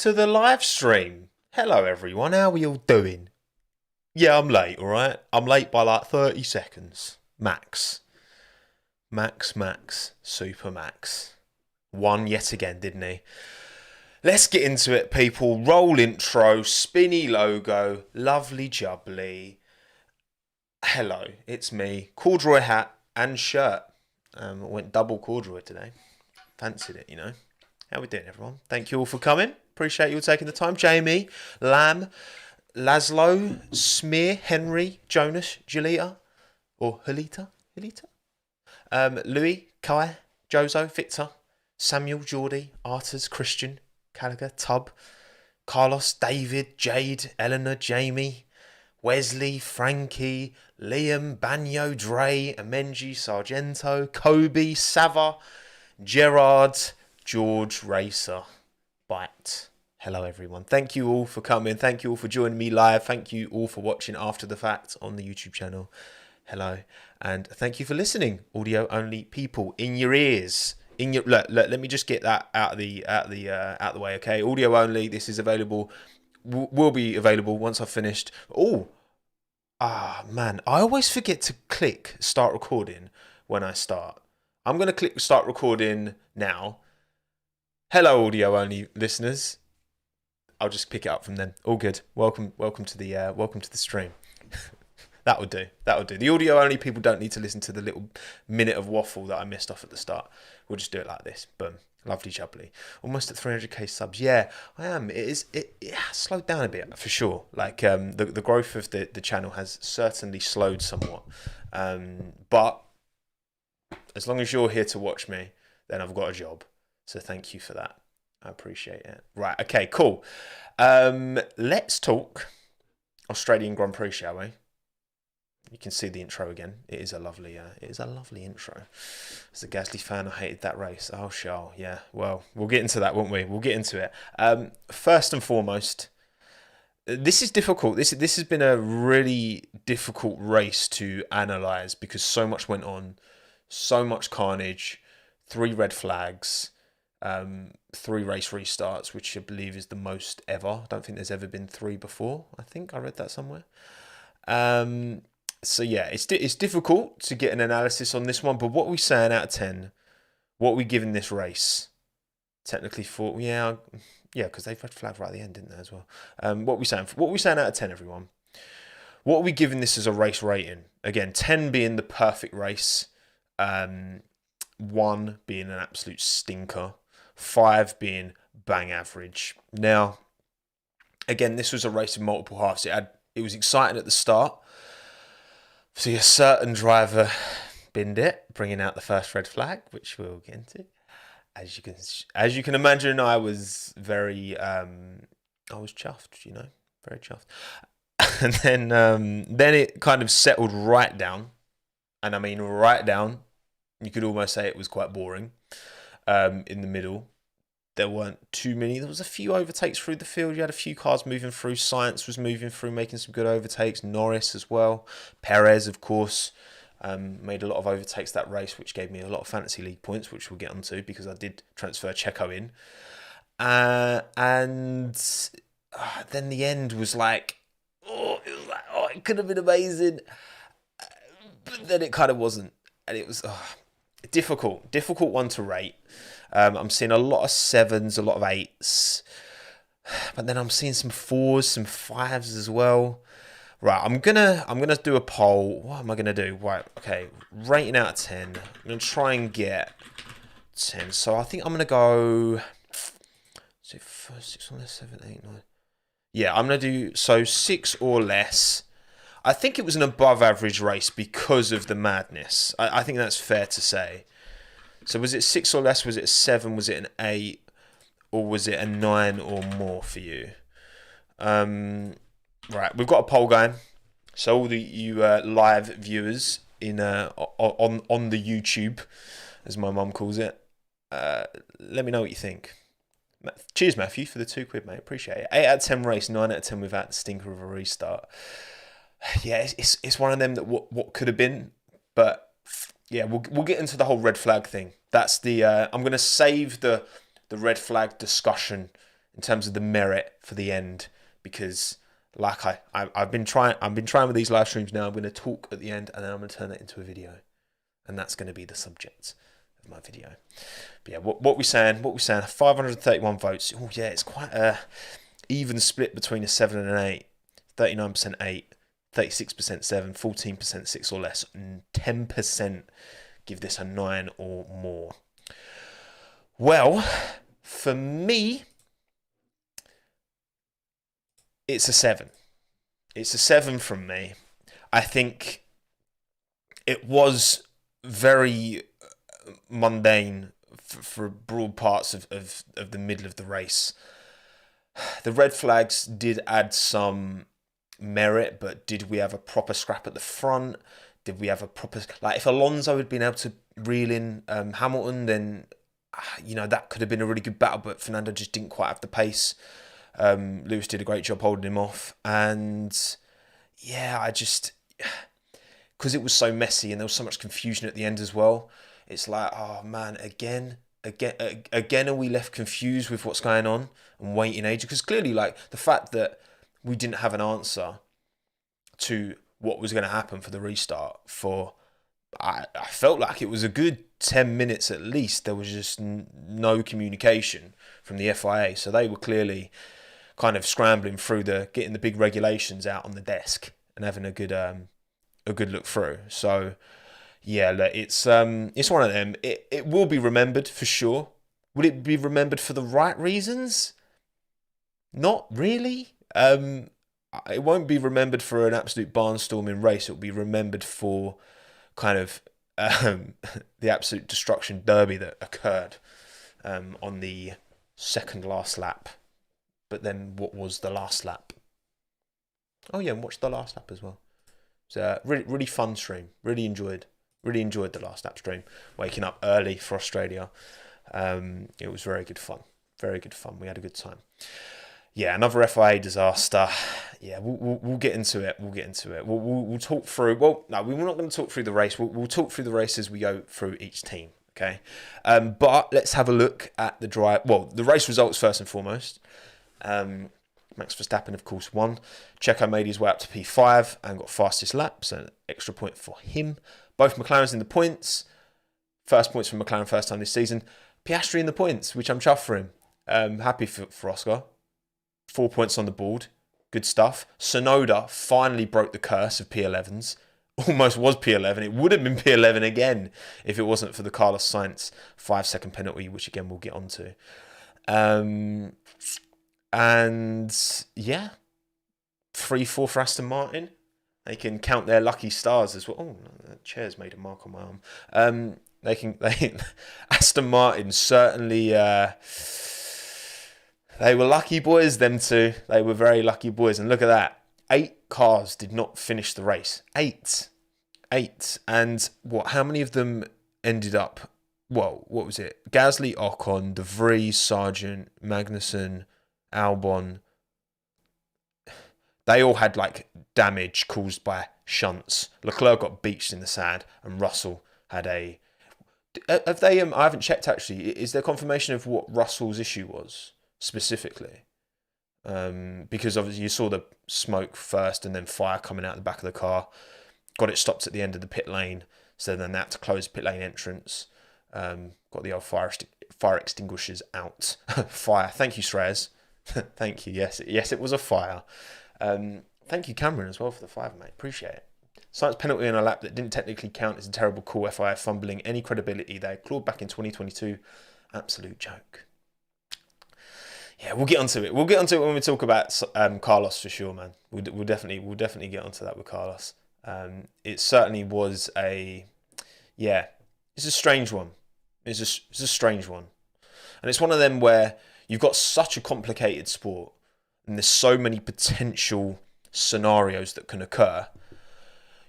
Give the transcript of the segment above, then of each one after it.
to the live stream. Hello, everyone. How are you all doing? Yeah, I'm late, alright? I'm late by like 30 seconds. Max. Max. Super Max. Won yet again, didn't he? Let's get into it, people. Roll intro, spinny logo, lovely jubbly. Hello, it's me. Corduroy hat and shirt. I went double corduroy today. Fancied it, you know. How we doing, everyone? Thank you all for coming. Appreciate you all taking the time. Jamie, Lamb, Laszlo, Smear, Henry, Jonas, Julita, or Halita, Louis, Kai, Jozo, Victor, Samuel, Geordie, Arters, Christian, Callagher, Tub, Carlos, David, Jade, Eleanor, Jamie, Wesley, Frankie, Liam, Banyo, Dre, Amenji, Sargento, Kobe, Sava, Gerard, George, Racer, Bite. Hello, everyone. Thank you all for coming. Thank you all for joining me live. Thank you all for watching after the fact on the YouTube channel. Hello, and thank you for listening. Audio only people in your ears. Look, let me just get that out of the way. Okay, audio only. This is available. Will be available once I've finished. Man, I always forget to click start recording when I start. I'm gonna click start recording now. Hello, audio only listeners. I'll just pick it up from then. All good. Welcome to the stream. That'll do. The audio only people don't need to listen to the little minute of waffle that I missed off at the start. We'll just do it like this. Boom. Lovely jubbly. Almost at 300k subs. Yeah, I am. It has slowed down a bit for sure. Like the growth of the channel has certainly slowed somewhat. But as long as you're here to watch me, then I've got a job. So thank you for that. I appreciate it. Right, okay, cool. Let's talk Australian Grand Prix, shall we? You can see the intro again. It is a lovely intro. As a Gasly fan, I hated that race. Oh, Charles, yeah. Well, we'll get into that, won't we? We'll get into it. First and foremost, this is difficult. This has been a really difficult race to analyse because so much went on, so much carnage, 3 red flags. 3 race restarts, which I believe is the most ever. I don't think there's ever been 3 before. I think I read that somewhere. So yeah, it's difficult to get an analysis on this one. But what are we saying out of 10? What are we giving this race? Technically, because they've red flag right at the end, didn't they, as well? What are we saying? What are we saying out of 10, everyone? What are we giving this as a race rating? Again, 10 being the perfect race. 1 being an absolute stinker. 5 being bang average. Now, again, this was a race in multiple halves. It was exciting at the start. See a certain driver binned it, bringing out the first red flag, which we'll get into. As you can imagine, I was very I was chuffed, very chuffed. And then it kind of settled right down, and I mean right down. You could almost say it was quite boring. In the middle, there weren't too many. There was a few overtakes through the field. You had a few cars moving through. Science was moving through, making some good overtakes. Norris as well. Perez, of course, made a lot of overtakes that race, which gave me a lot of fantasy league points, which we'll get onto because I did transfer Checo in. And then the end was like, it could have been amazing, but then it kind of wasn't, and it was difficult one to rate. I'm seeing a lot of 7s, a lot of 8s, but then I'm seeing some 4s, some 5s as well. Right, I'm gonna do a poll. What am I gonna do? Right, okay, rating out of 10. I'm gonna try and get 10. So I think I'm gonna go. Is it 6 or less, 7, 8, 9? Yeah, I'm gonna do 6 or less. I think it was an above average race because of the madness. I think that's fair to say. So was it 6 or less? Was it a 7? Was it an 8? Or was it a 9 or more for you? Right, we've got a poll going. So all you live viewers on the YouTube, as my mum calls it, let me know what you think. Cheers, Matthew, for the £2, mate. Appreciate it. 8 out of 10 race, 9 out of 10 without the stinker of a restart. Yeah, it's one of them that what could have been, but yeah, we'll get into the whole red flag thing. That's the I'm gonna save the red flag discussion in terms of the merit for the end, because like I've been trying with these live streams now. I'm going to talk at the end, and then I'm going to turn it into a video, and that's going to be the subject of my video. But yeah, what we saying? 531 votes. Oh yeah, it's quite a even split between a 7 and an 8. 39% 8, 36% 7, 14% 6 or less, and 10% give this a 9 or more. Well, for me, it's a 7. It's a 7 from me. I think it was very mundane for broad parts of the middle of the race. The red flags did add some merit, but did we have a proper scrap at the front? Did we have a proper... Like, if Alonso had been able to reel in Hamilton, then, that could have been a really good battle, but Fernando just didn't quite have the pace. Lewis did a great job holding him off. And, yeah, I just... Because it was so messy and there was so much confusion at the end as well, it's like, oh, man, again are we left confused with what's going on and waiting ages? Because clearly, like, the fact that we didn't have an answer to what was going to happen for the restart I felt like it was a good 10 minutes at least. There was just no communication from the FIA. So they were clearly kind of scrambling through getting the big regulations out on the desk and having a good look through. So yeah, it's one of them. It will be remembered for sure. Would it be remembered for the right reasons? Not really. It won't be remembered for an absolute barnstorming race. It will be remembered for kind of the absolute destruction derby that occurred on the second last lap. But then what was the last lap? Oh yeah, and watch the last lap as well. It's a really, really fun stream. Really enjoyed the last lap stream. Waking up early for Australia. It was very good fun. Very good fun. We had a good time. Yeah, another FIA disaster. Yeah, we'll get into it. We'll talk through. Well, no, we're not going to talk through the race. We'll talk through the race as we go through each team. Okay, but let's have a look at the drive. Well, the race results first and foremost. Max Verstappen, of course, won. Checo made his way up to P5 and got fastest lap, so an extra point for him. Both McLarens in the points. First points from McLaren first time this season. Piastri in the points, which I'm chuffed for him. Happy for Oscar. 4 points on the board. Good stuff. Tsunoda finally broke the curse of P11s. Almost was P11. It would have been P11 again if it wasn't for the Carlos Sainz 5-second penalty, which again we'll get onto. And yeah, 3-4 for Aston Martin. They can count their lucky stars as well. Oh, that chair's made a mark on my arm. Aston Martin certainly... They were lucky boys, them two. They were very lucky boys. And look at that. 8 cars did not finish the race. 8. And how many of them ended up... Well, what was it? Gasly, Ocon, De Vries, Sargent, Magnussen, Albon. They all had damage caused by shunts. Leclerc got beached in the sand and Russell had a... Have they... I haven't checked actually. Is there confirmation of what Russell's issue was? Specifically, because obviously you saw the smoke first and then fire coming out the back of the car. Got it stopped at the end of the pit lane, so then they had to close pit lane entrance. Got the old fire extinguishers out. Fire. Thank you, Shreyas. Thank you. Yes, it was a fire. Thank you, Cameron, as well for the 5, mate. Appreciate it. Sainz penalty on a lap that didn't technically count is a terrible call. FIA fumbling any credibility they clawed back in 2022. Absolute joke. Yeah, we'll get onto it. We'll get onto it when we talk about Carlos for sure, man. We'll definitely get onto that with Carlos. It certainly was it's a strange one. It's a strange one, and it's one of them where you've got such a complicated sport, and there's so many potential scenarios that can occur.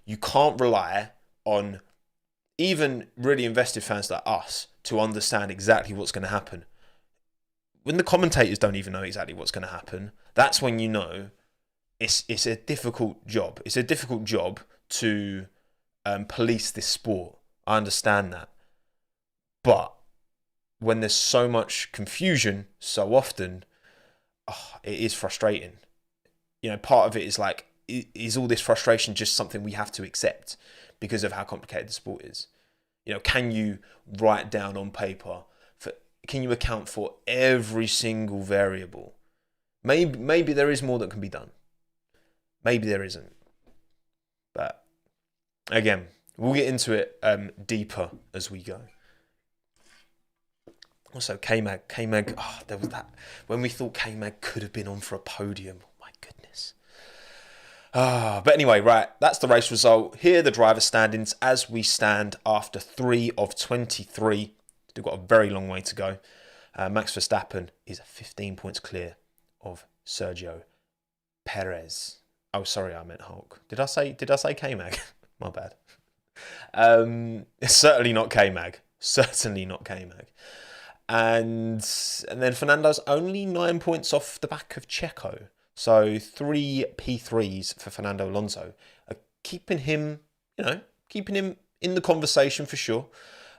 You can't rely on even really invested fans like us to understand exactly what's going to happen. When the commentators don't even know exactly what's going to happen, that's when you know it's a difficult job. It's a difficult job to police this sport. I understand that. But when there's so much confusion so often, it is frustrating. Part of it is like, is all this frustration just something we have to accept because of how complicated the sport is? Can you write down on paper, can you account for every single variable? Maybe there is more that can be done. Maybe there isn't. But again, we'll get into it deeper as we go. Also, K-Mag, there was that, when we thought K-Mag could have been on for a podium. Oh my goodness. But anyway, right, that's the race result. Here are the driver standings as we stand after 3 of 23. We've got a very long way to go. Max Verstappen is 15 points clear of Sergio Perez. Oh, sorry, I meant Hulk. Did I say K-Mag? My bad. Certainly not K-Mag. Certainly not K-Mag. And then Fernando's only 9 points off the back of Checo. So 3 P3s for Fernando Alonso, keeping him in the conversation for sure.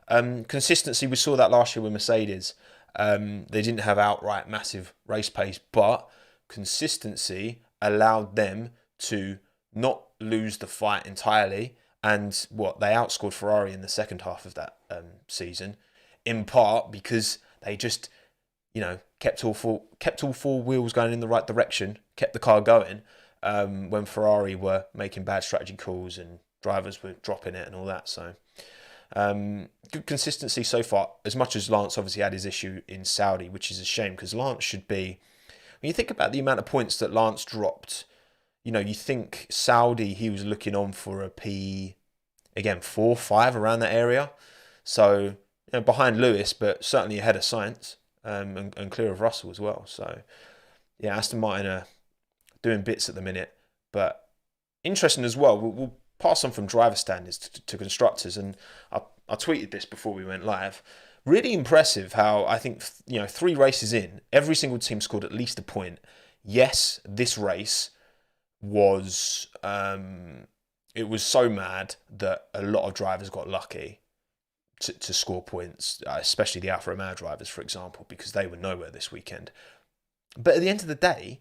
Consistency, we saw that last year with Mercedes. They didn't have outright massive race pace, but consistency allowed them to not lose the fight entirely. And they outscored Ferrari in the second half of that season, in part because they just kept all four wheels going in the right direction, kept the car going when Ferrari were making bad strategy calls and drivers were dropping it and all that. So good consistency so far, as much as Lance obviously had his issue in Saudi, which is a shame because Lance should be, when you think about the amount of points that Lance dropped, you think Saudi, he was looking on for a P, again, 4, 5 around that area. So behind Lewis, but certainly ahead of Sainz. And clear of Russell as well. So, yeah, Aston Martin are doing bits at the minute. But interesting as well, we'll pass on from driver standards to constructors. And I tweeted this before we went live. Really impressive how I think, 3 races in, every single team scored at least a point. Yes, this race was, it was so mad that a lot of drivers got lucky to score points, especially the Alfa Romeo drivers, for example, because they were nowhere this weekend. But at the end of the day,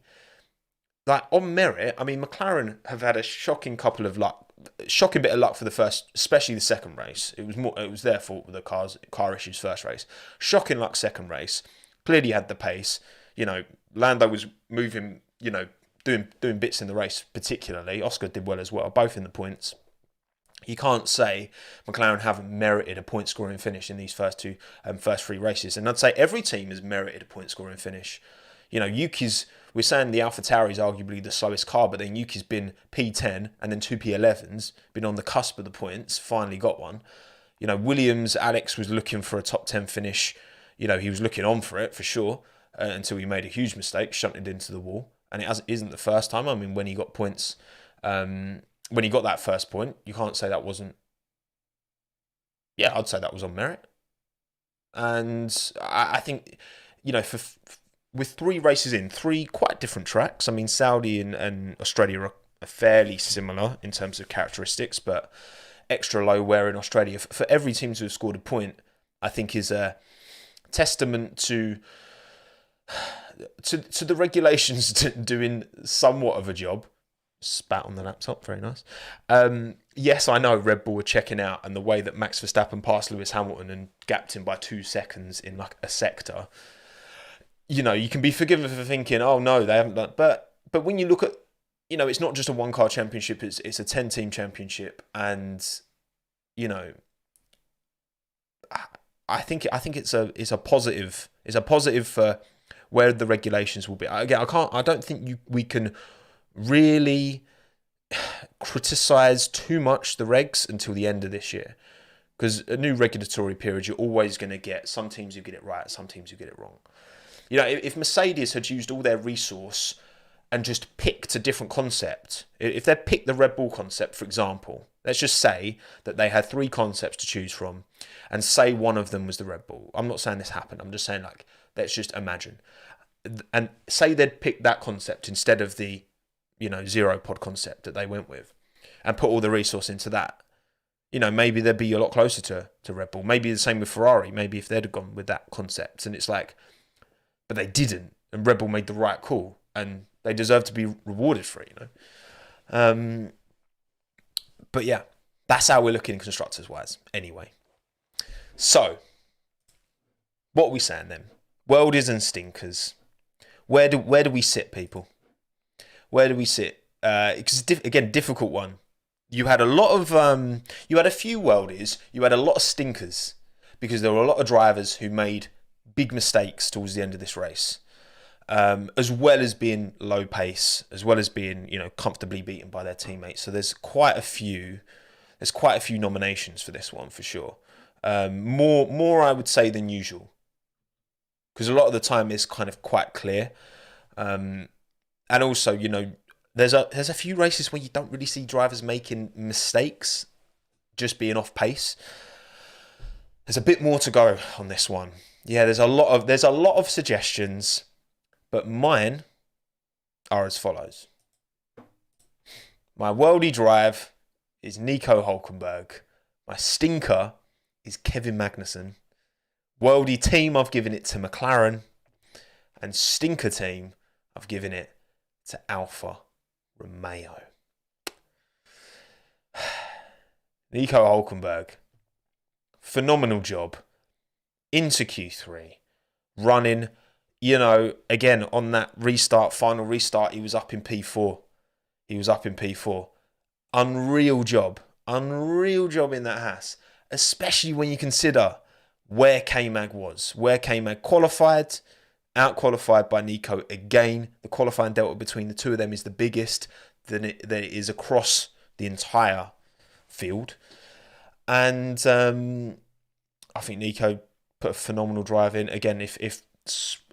like on merit, I mean, McLaren have had a shocking bit of luck for the first, especially the second race. It was their fault with the car issues first race. Shocking luck second race. Clearly had the pace. Lando was moving, doing bits in the race particularly. Oscar did well as well, both in the points. You can't say McLaren haven't merited a point scoring finish in these first 3 races. And I'd say every team has merited a point scoring finish. Yuki's, we're saying the AlphaTauri is arguably the slowest car, but then Yuki's been P10 and then 2 P11s, been on the cusp of the points, finally got one. Williams, Alex was looking for a top 10 finish. He was looking on for it for sure until he made a huge mistake, shunted into the wall. And it isn't the first time. I mean, when he got points, when he got that first point, you can't say that wasn't... Yeah, I'd say that was on merit. And I think, with 3 races in, 3 quite different tracks. I mean, Saudi and Australia are fairly similar in terms of characteristics, but extra low wear in Australia. For every team to have scored a point, I think is a testament to the regulations doing somewhat of a job. Spat on the laptop, very nice. Yes, I know Red Bull were checking out, and the way that Max Verstappen passed Lewis Hamilton and gapped him by 2 seconds in like a sector, you can be forgiven for thinking, oh no, they haven't done. But when you look at, it's not just a 1-car championship; it's a 10-team championship, and I think it's a positive. It's a positive for where the regulations will be. Again, I don't think we can really criticize too much the regs until the end of this year, because a new regulatory period, you're always going to get some teams who get it right, some teams who get it wrong. If Mercedes had used all their resource and just picked a different concept, if they picked the Red Bull concept, for example, let's just say that they had 3 concepts to choose from, and say one of them was the Red Bull. I'm not saying this happened. I'm just saying, let's just imagine, and say they'd picked that concept instead of the 0 pod concept that they went with, and put all the resource into that. Maybe they'd be a lot closer to Red Bull. Maybe the same with Ferrari. Maybe if they'd have gone with that concept, and it's like, but they didn't. and Red Bull made the right call, and they deserve to be rewarded for it, But yeah, that's how we're looking constructors wise. Anyway, so what are we saying then? Worldies and stinkers. Where do we sit, people? Where do we sit? Because again, difficult one. You had a lot of you had a few worldies. You had a lot of stinkers because there were a lot of drivers who made big mistakes towards the end of this race, as well as being low pace, as well as being comfortably beaten by their teammates. So there's quite a few nominations for this one for sure. More I would say than usual, because a lot of the time it's kind of quite clear, and also there's a few races where you don't really see drivers making mistakes, just being off pace. There's a bit more to go on this one. Yeah, there's a lot of suggestions, but mine are as follows. My worldie drive is Nico Hülkenberg. My stinker is Kevin Magnussen. Worldie team, I've given it to McLaren. And stinker team, I've given it to Alfa Romeo. Nico Hülkenberg, phenomenal job into Q3, running, again on that final restart, he was up in P4. Unreal job in that Haas, especially when you consider where K-Mag was, where K-Mag qualified, out-qualified by Nico again. The qualifying delta between the two of them is the biggest that it is across the entire field. And I think Nico put a phenomenal drive in. Again, if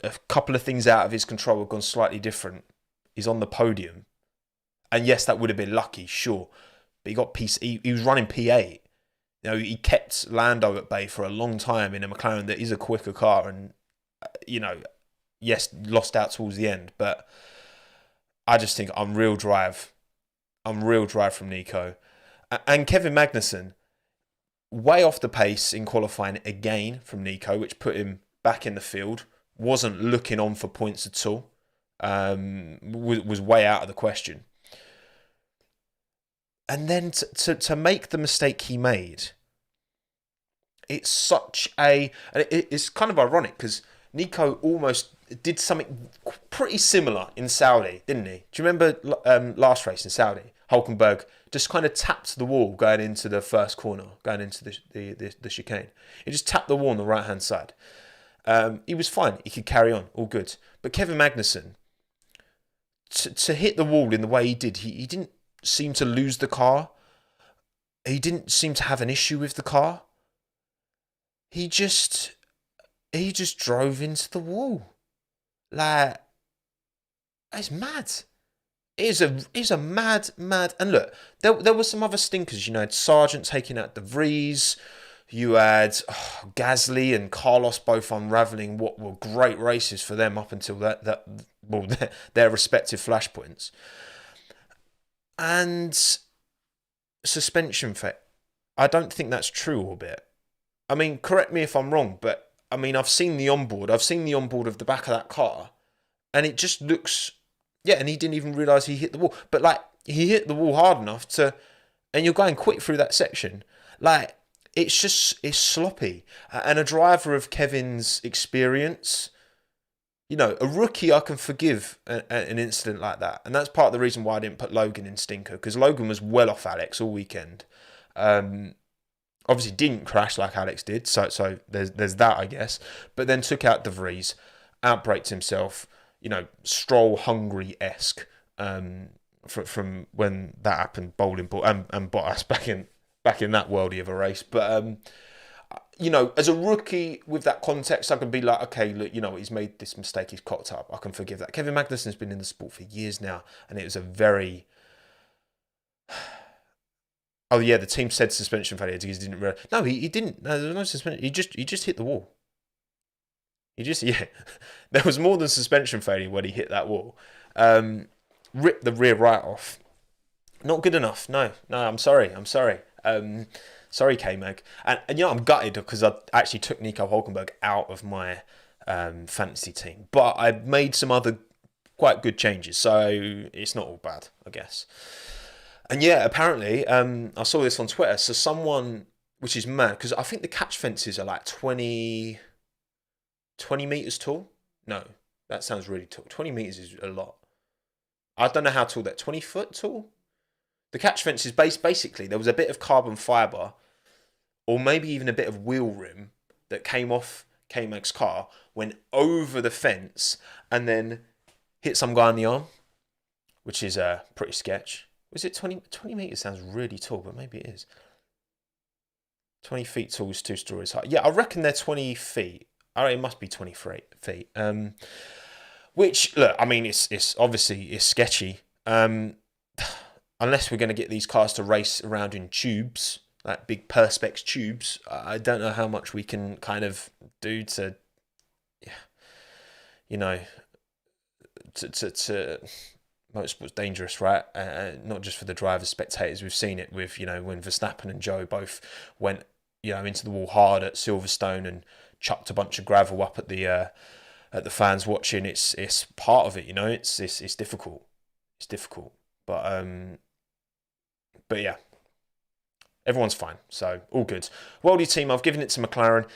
a couple of things out of his control had gone slightly different, he's on the podium. And yes, that would have been lucky, sure. But he was running P8. He kept Lando at bay for a long time in a McLaren that is a quicker car, and yes, lost out towards the end. But I just think unreal drive from Nico. And Kevin Magnussen, way off the pace in qualifying again from Nico, which put him back in the field. Wasn't looking on for points at all. Was way out of the question. And then to make the mistake he made, it's kind of ironic because Nico almost did something pretty similar in Saudi, didn't he? Do you remember last race in Saudi? Hülkenberg just kind of tapped the wall going into the first corner, going into the chicane. He just tapped the wall on the right-hand side. He was fine. He could carry on, all good. But Kevin Magnussen, to hit the wall in the way he did, he didn't seem to lose the car. He didn't seem to have an issue with the car. He just drove into the wall. Like, it's mad. It is a mad. And look, there were some other stinkers. You had Sargent taking out De Vries. You had Gasly and Carlos both unravelling what were great races for them up until their respective flashpoints. And suspension fit. I don't think that's true, Orbit. I mean, correct me if I'm wrong, but I mean, I've seen the onboard. I've seen the onboard of the back of that car, and it just looks, and he didn't even realise he hit the wall. But he hit the wall hard enough and you're going quick through that section. It's sloppy. And a driver of Kevin's experience, a rookie, I can forgive an incident like that. And that's part of the reason why I didn't put Logan in stinker, because Logan was well off Alex all weekend. Obviously didn't crash like Alex did, so there's that, I guess. But then took out De Vries, outbraked himself, Stroll Hungary-esque from when that happened, bowling ball and Bottas back in that worldie of a race. But as a rookie with that context, I can be like, okay, look, he's made this mistake, he's cocked up. I can forgive that. Kevin Magnussen's been in the sport for years now, and it was a very... Oh yeah, the team said suspension failure because he didn't realize. No, he didn't. No, there was no suspension. He just hit the wall. There was more than suspension failure when he hit that wall. Ripped the rear right off. Not good enough. No, I'm sorry. Sorry, K-Mag. And I'm gutted because I actually took Nico Hülkenberg out of my fantasy team. But I've made some other quite good changes, so it's not all bad, I guess. And yeah, apparently, I saw this on Twitter. So someone, which is mad, because I think the catch fences are like 20 meters tall. No, that sounds really tall. 20 meters is a lot. I don't know how tall that. 20 foot tall. The catch fence is basically there was a bit of carbon fiber, or maybe even a bit of wheel rim that came off K-Mag's car, went over the fence, and then hit some guy on the arm, which is pretty sketch. Was it 20 meters? Sounds really tall, but maybe it is. 20 feet tall is 2 stories high. Yeah, I reckon they're 20 feet. It must be 23 feet. Which, look, I mean, it's obviously it's sketchy. Unless we're going to get these cars to race around in tubes, like big Perspex tubes, I don't know how much we can kind of do to, you know, to motorsport's dangerous, right? Not just for the drivers, spectators. We've seen it with, when Verstappen and Joe both went, into the wall hard at Silverstone and chucked a bunch of gravel up at the fans watching. It's part of it, It's difficult. It's difficult, but yeah, everyone's fine, so all good. Worldie team, I've given it to McLaren.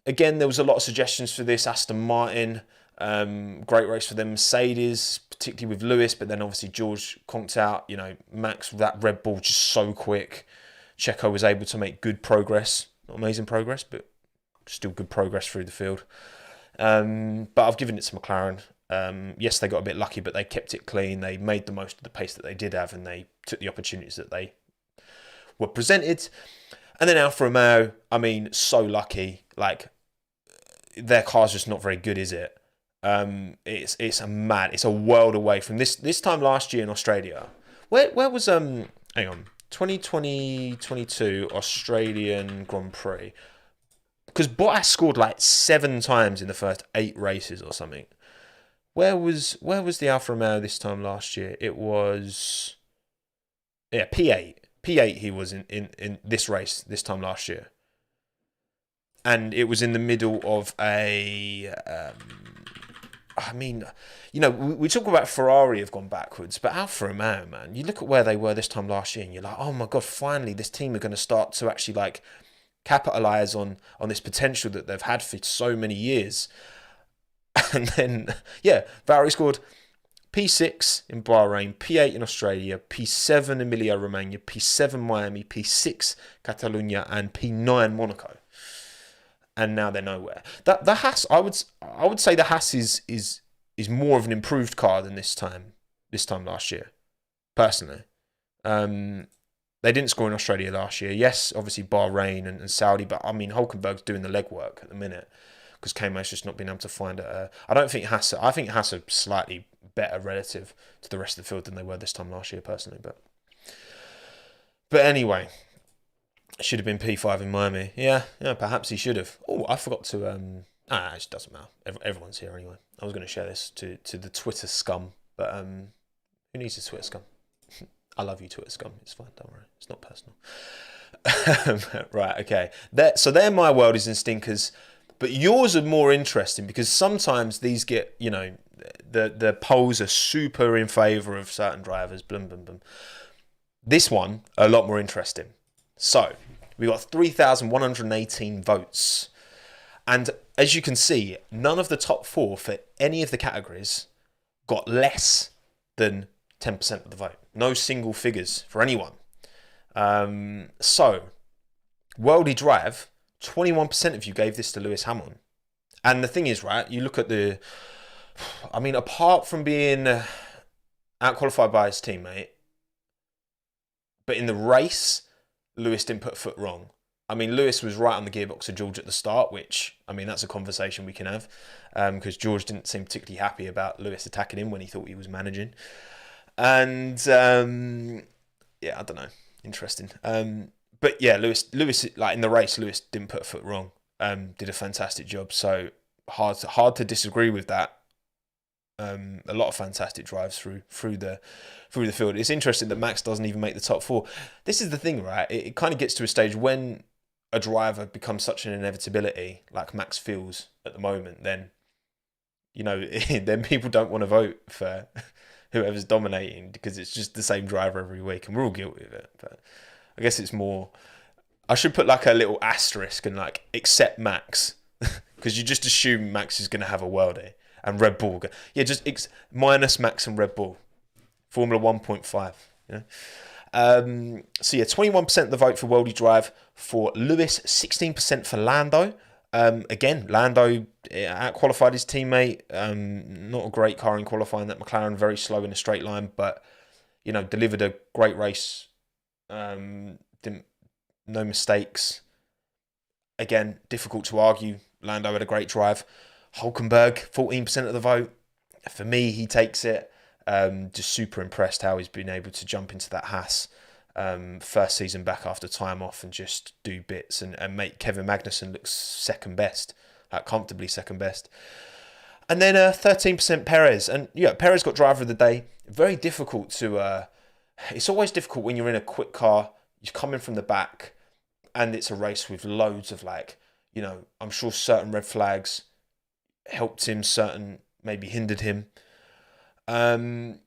Again, there was a lot of suggestions for this. Aston Martin. Great race for them. Mercedes, particularly with Lewis, but then obviously George conked out. Max, that Red Bull just so quick. Checo was able to make good progress. Not amazing progress, but still good progress through the field. But I've given it to McLaren. Yes, they got a bit lucky, but they kept it clean. They made the most of the pace that they did have, and they took the opportunities that they were presented. And then Alfa Romeo, I mean, so lucky. Like, their car's just not very good, is it? It's a world away from this time last year in Australia. Where was hang on, 2022 Australian Grand Prix? Because Bottas scored like 7 times in the first 8 races or something. Where was the Alfa Romeo this time last year? It was P8. P8 he was in this race this time last year. And it was in the middle of a we talk about Ferrari have gone backwards, but Alfa Romeo, man, you look at where they were this time last year and you're like, oh my God, finally this team are going to start to actually like capitalise on this potential that they've had for so many years. And then, Valtteri scored P6 in Bahrain, P8 in Australia, P7 Emilia-Romagna, P7 Miami, P6 Catalonia, and P9 Monaco. And now they're nowhere. The Haas, I would say the Haas is more of an improved car than this time last year, personally. They didn't score in Australia last year. Yes, obviously Bahrain and Saudi, but I mean Hulkenberg's doing the legwork at the minute because K-Mag's just not been able to find it. I think Haas are slightly better relative to the rest of the field than they were this time last year, personally. But anyway. Should have been P5 in Miami. Yeah, perhaps he should have. Oh, I forgot to... it just doesn't matter. Everyone's here anyway. I was going to share this to the Twitter scum, but who needs a Twitter scum? I love you, Twitter scum. It's fine, don't worry. It's not personal. Right, okay. So they're my worldies and stinkers, but yours are more interesting because sometimes these get, the polls are super in favour of certain drivers, blum, blum, blum. This one, a lot more interesting. So, we got 3,118 votes. And as you can see, none of the top 4 for any of the categories got less than 10% of the vote. No single figures for anyone. So, Worldie Drive, 21% of you gave this to Lewis Hamilton. And the thing is, right, you look at apart from being outqualified by his teammate, but in the race, Lewis didn't put a foot wrong. I mean, Lewis was right on the gearbox of George at the start, which, I mean, that's a conversation we can have, because George didn't seem particularly happy about Lewis attacking him when he thought he was managing. And, I don't know. Interesting. But yeah, Lewis, like in the race, Lewis didn't put a foot wrong. Did a fantastic job. So hard to disagree with that. A lot of fantastic drives through the field. It's interesting that Max doesn't even make the top 4. This is the thing, right? It kind of gets to a stage when a driver becomes such an inevitability, like Max feels at the moment, then then people don't want to vote for whoever's dominating because it's just the same driver every week, and we're all guilty of it. But I guess it's more. I should put like a little asterisk and like accept Max because you just assume Max is going to have a worldie and Red Bull. Yeah, just minus Max and Red Bull. Formula 1.5. Yeah. So yeah, 21% of the vote for worldie drive for Lewis, 16% for Lando. Again, Lando out-qualified his teammate. Not a great car in qualifying. That McLaren very slow in a straight line, but delivered a great race. No mistakes. Again, difficult to argue. Lando had a great drive. Hulkenberg, 14% of the vote. For me, he takes it. Just super impressed how he's been able to jump into that Haas first season back after time off and just do bits and make Kevin Magnussen look second best, like comfortably second best. And then 13% Perez. And yeah, Perez got driver of the day. Very difficult to... it's always difficult when you're in a quick car, you're coming from the back, and it's a race with loads of I'm sure certain red flags helped him, certain maybe hindered him. I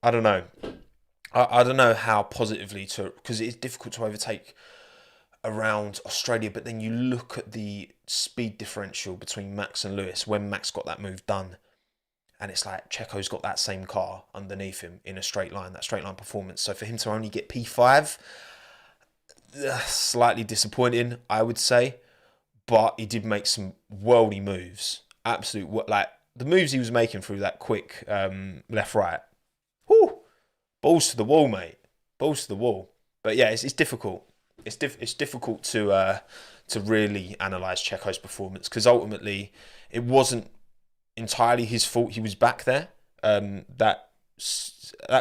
don't know. I don't know how positively to, because it's difficult to overtake around Australia, but then you look at the speed differential between Max and Lewis when Max got that move done, and it's like Checo's got that same car underneath him in a straight line, that straight line performance. So for him to only get P5, slightly disappointing, I would say, but he did make some worldy moves. Absolute, like the moves he was making through that quick left-right. Whoo! Balls to the wall, mate. Balls to the wall. But yeah, it's difficult. It's difficult to really analyse Checo's performance because ultimately it wasn't entirely his fault. He was back there. That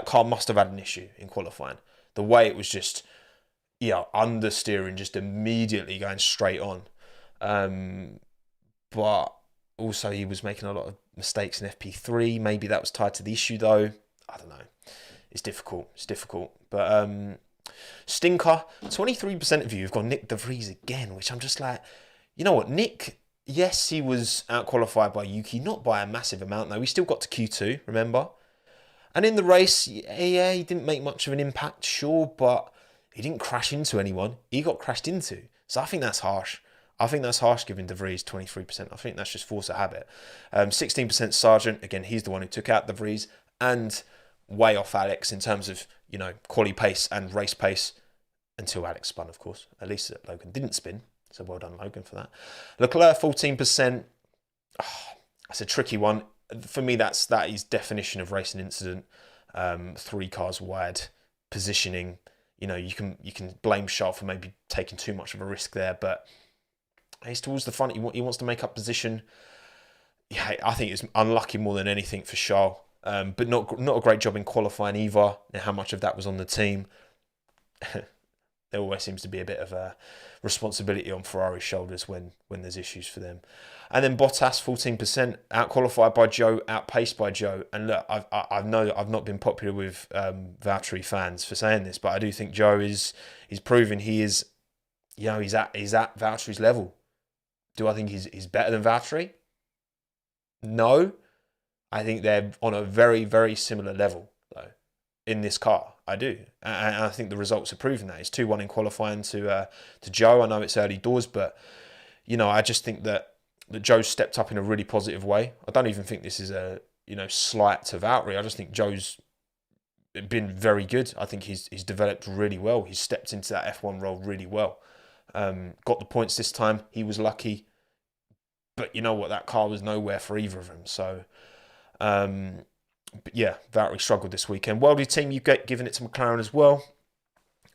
car must have had an issue in qualifying. The way it was just understeering, just immediately going straight on. But also he was making a lot of mistakes in FP3. Maybe that was tied to the issue though. I don't know. It's difficult. But stinker, 23% of you have gone Nick De Vries again, which I'm just like, you know what, Nick, yes, he was out-qualified by Yuki, not by a massive amount though. He still got to Q2, remember? And in the race, yeah, he didn't make much of an impact, sure, but he didn't crash into anyone. He got crashed into. So I think that's harsh. Giving De Vries 23%. I think that's just force of habit. 16% Sargent. Again, he's the one who took out De Vries. And way off Alex in terms of, quali pace and race pace. Until Alex spun, of course. At least Logan didn't spin. So well done, Logan, for that. Leclerc, 14%. Oh, that's a tricky one. For me, that is definition of racing incident. 3 cars wide. Positioning. You can blame Charles for maybe taking too much of a risk there, but he's towards the front. He wants to make up position. Yeah, I think it's unlucky more than anything for Charles, but not a great job in qualifying either. And how much of that was on the team? There always seems to be a bit of a responsibility on Ferrari's shoulders when there's issues for them. And then Bottas, 14%, out-qualified by Joe, outpaced by Joe. And look, I know I've not been popular with Valtteri fans for saying this, but I do think Joe is proving he is, he's at Valtteri's level. Do I think he's better than Valtteri? No. I think they're on a very, very similar level, though, in this car. I do. And I think the results are proving that. It's 2-1 in qualifying to Joe. I know it's early doors, but, I just think that Joe stepped up in a really positive way. I don't even think this is a, slight to Valtteri. I just think Joe's been very good. I think he's developed really well. He's stepped into that F1 role really well. Got the points this time. He was lucky. But you know what? That car was nowhere for either of them. So, but yeah, Valtteri struggled this weekend. Worldie team, you've given it to McLaren as well.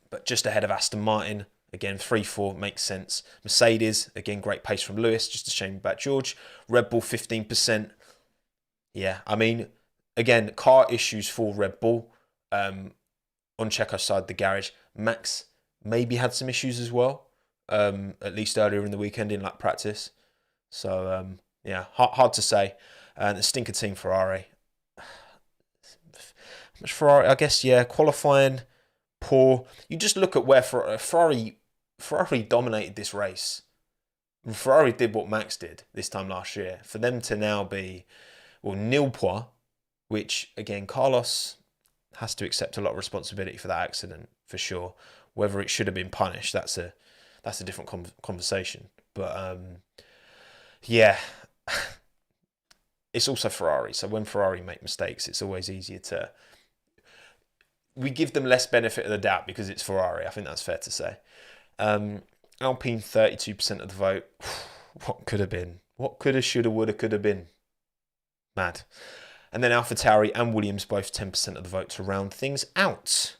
But just ahead of Aston Martin. Again, 3-4 makes sense. Mercedes, again, great pace from Lewis. Just a shame about George. Red Bull, 15%. Yeah, I mean, again, car issues for Red Bull. On Checo's side, the garage. Max maybe had some issues as well. At least earlier in the weekend in lap practice. So, yeah, hard to say. And the stinker team, Ferrari. Much Ferrari, I guess, yeah, qualifying, poor. You just look at where Ferrari dominated this race. Ferrari did what Max did this time last year. For them to now be, well, nil points, which, again, Carlos has to accept a lot of responsibility for that accident, for sure. Whether it should have been punished, that's a different conversation. But, yeah, it's also Ferrari. So when Ferrari make mistakes, it's always easier to... We give them less benefit of the doubt because it's Ferrari. I think that's fair to say. Alpine, 32% of the vote. What could have been? What coulda, shoulda, woulda, could have been? Mad. And then AlphaTauri and Williams, both 10% of the vote to round things out.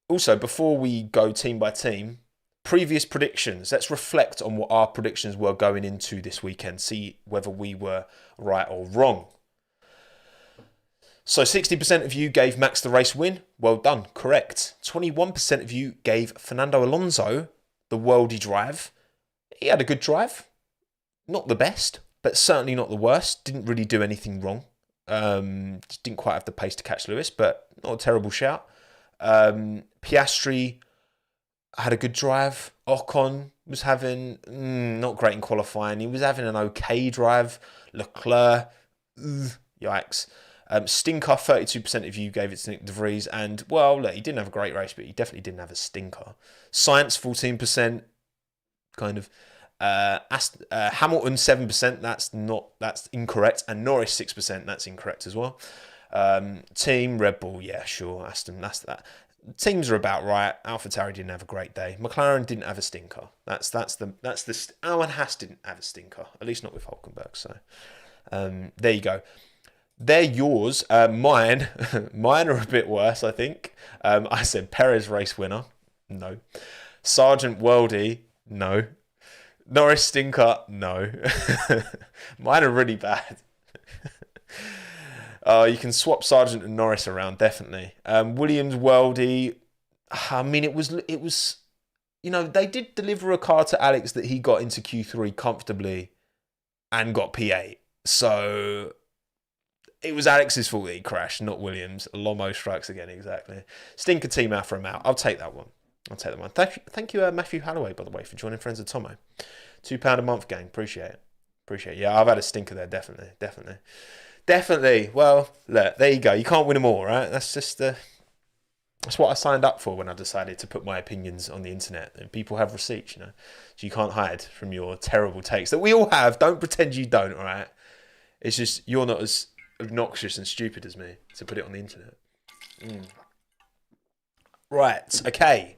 Also, before we go team by team, previous predictions. Let's reflect on what our predictions were going into this weekend. See whether we were right or wrong. So 60% of you gave Max the race win. Well done. Correct. 21% of you gave Fernando Alonso the worldie drive. He had a good drive. Not the best, but certainly not the worst. Didn't really do anything wrong. Just didn't quite have the pace to catch Lewis, but not a terrible shout. Piastri had a good drive. Ocon was having not great in qualifying. He was having an okay drive. Leclerc, yikes. Stinker, 32% of you gave it to Nick De Vries. And, well, look, he didn't have a great race, but he definitely didn't have a stinker. Science, 14%. Kind of. Hamilton, 7%. That's incorrect. And Norris, 6%. That's incorrect as well. Team, Red Bull, yeah, sure. Aston, that's that. Teams are about right. AlphaTauri didn't have a great day. McLaren didn't have a stinker. Alan Haas didn't have a stinker. At least not with Hulkenberg. So, there you go. They're yours. Mine are a bit worse, I think. I said Perez race winner. No. Sargent Worldy. No. Norris stinker. No. Mine are really bad. You can swap Sargent and Norris around, definitely. Williams Worldy. I mean, it was. They did deliver a car to Alex that he got into Q3 comfortably and got P8. So it was Alex's fault that he crashed, not Williams. Lomo strikes again, exactly. Stinker Team Alpha I'm out. I'll take that one. Thank you, Matthew Halloway, by the way, for joining Friends of Tommo. £2 a month, gang. Appreciate it. Yeah, I've had a stinker there, definitely. Well, look, there you go. You can't win them all, right? That's just that's what I signed up for when I decided to put my opinions on the internet. And people have receipts, so you can't hide from your terrible takes that we all have. Don't pretend you don't, all right? It's just you're not as obnoxious and stupid as me to put it on the internet. Right, okay.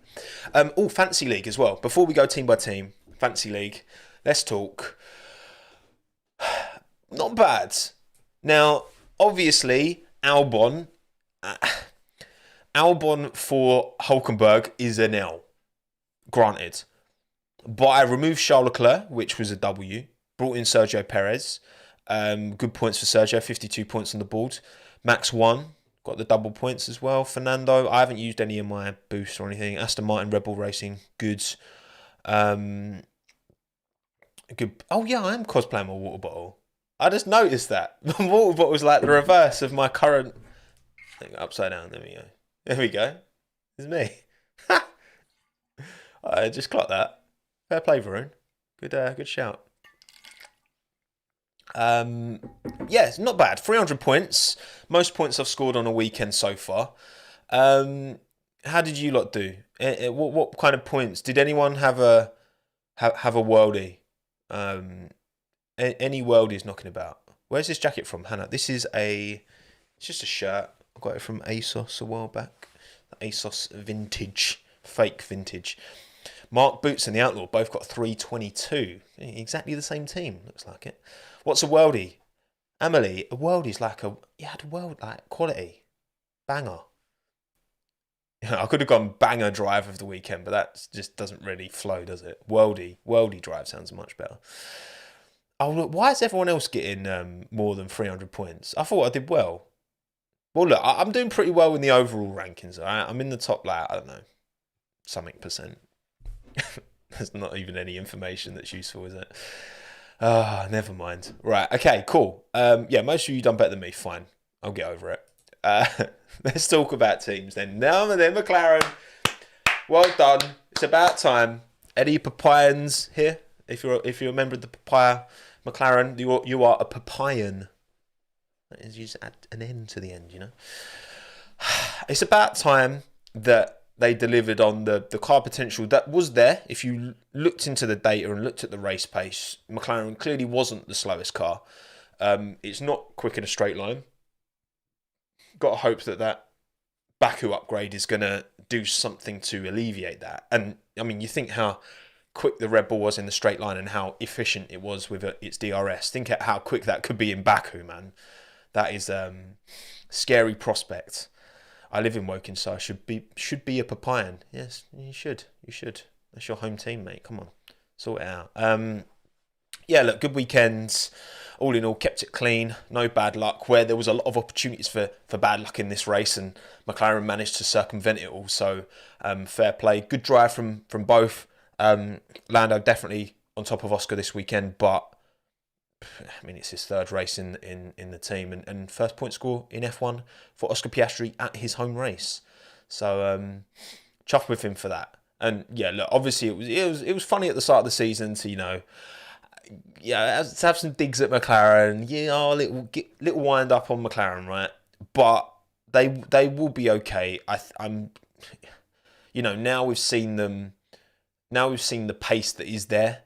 Fantasy League as well. Before we go team by team, Fantasy League, let's talk. Not bad. Now, obviously, Albon for Hulkenberg is an L. Granted. But I removed Charles Leclerc, which was a W. Brought in Sergio Perez. Good points for Sergio, 52 points on the board. Max 1, got the double points as well. Fernando, I haven't used any of my boosts or anything. Aston Martin, Red Bull Racing, good. Good. Oh yeah, I am cosplaying my water bottle. I just noticed that. My water bottle is like the reverse of my current... Upside down, there we go. It's me. I just clocked that. Fair play, Varun. Good shout. It's not bad. 300 points. Most points I've scored on a weekend so far. How did you lot do? What kind of points? Did anyone have a worldie? Any worldies knocking about? Where's this jacket from, Hannah? It's just a shirt. I got it from ASOS a while back. ASOS vintage, fake vintage. Mark Boots and the Outlaw both got 322. Exactly the same team, looks like it. What's a worldie? Emily, a worldie's like quality. Banger. I could have gone banger drive of the weekend, but that just doesn't really flow, does it? Worldie drive sounds much better. Oh, look, why is everyone else getting more than 300 points? I thought I did well. Well, look, I'm doing pretty well in the overall rankings, all right? I'm in the top, I don't know, something percent. There's not even any information that's useful, is it? Never mind. Right, okay, cool. Most of you done better than me. Fine. I'll get over it. Let's talk about teams then. Now and then, McLaren. Well done. It's about time. Any Papayans here? If you're a member of the Papaya McLaren, you are a Papayan. That is, you just add an N to the end, you know. It's about time that they delivered on the car potential that was there. If you looked into the data and looked at the race pace, McLaren clearly wasn't the slowest car. It's not quick in a straight line. Got to hope that Baku upgrade is going to do something to alleviate that. And I mean, you think how quick the Red Bull was in the straight line and how efficient it was with its DRS. Think at how quick that could be in Baku, man. That is scary prospect. I live in Woking, so I should be a Papayan. Yes, you should. That's your home team, mate. Come on, sort it out. Yeah, look, good weekends. All in all, kept it clean. No bad luck. Where there was a lot of opportunities for bad luck in this race, and McLaren managed to circumvent it all. So fair play. Good drive from both. Lando definitely on top of Oscar this weekend, but I mean, it's his third race in the team and first point score in F1 for Oscar Piastri at his home race. So chuffed with him for that. And yeah, look, obviously it was funny at the start of the season to, you know, yeah, to have some digs at McLaren, little wind up on McLaren, right? But they will be okay. I'm, you know, now we've seen the pace that is there.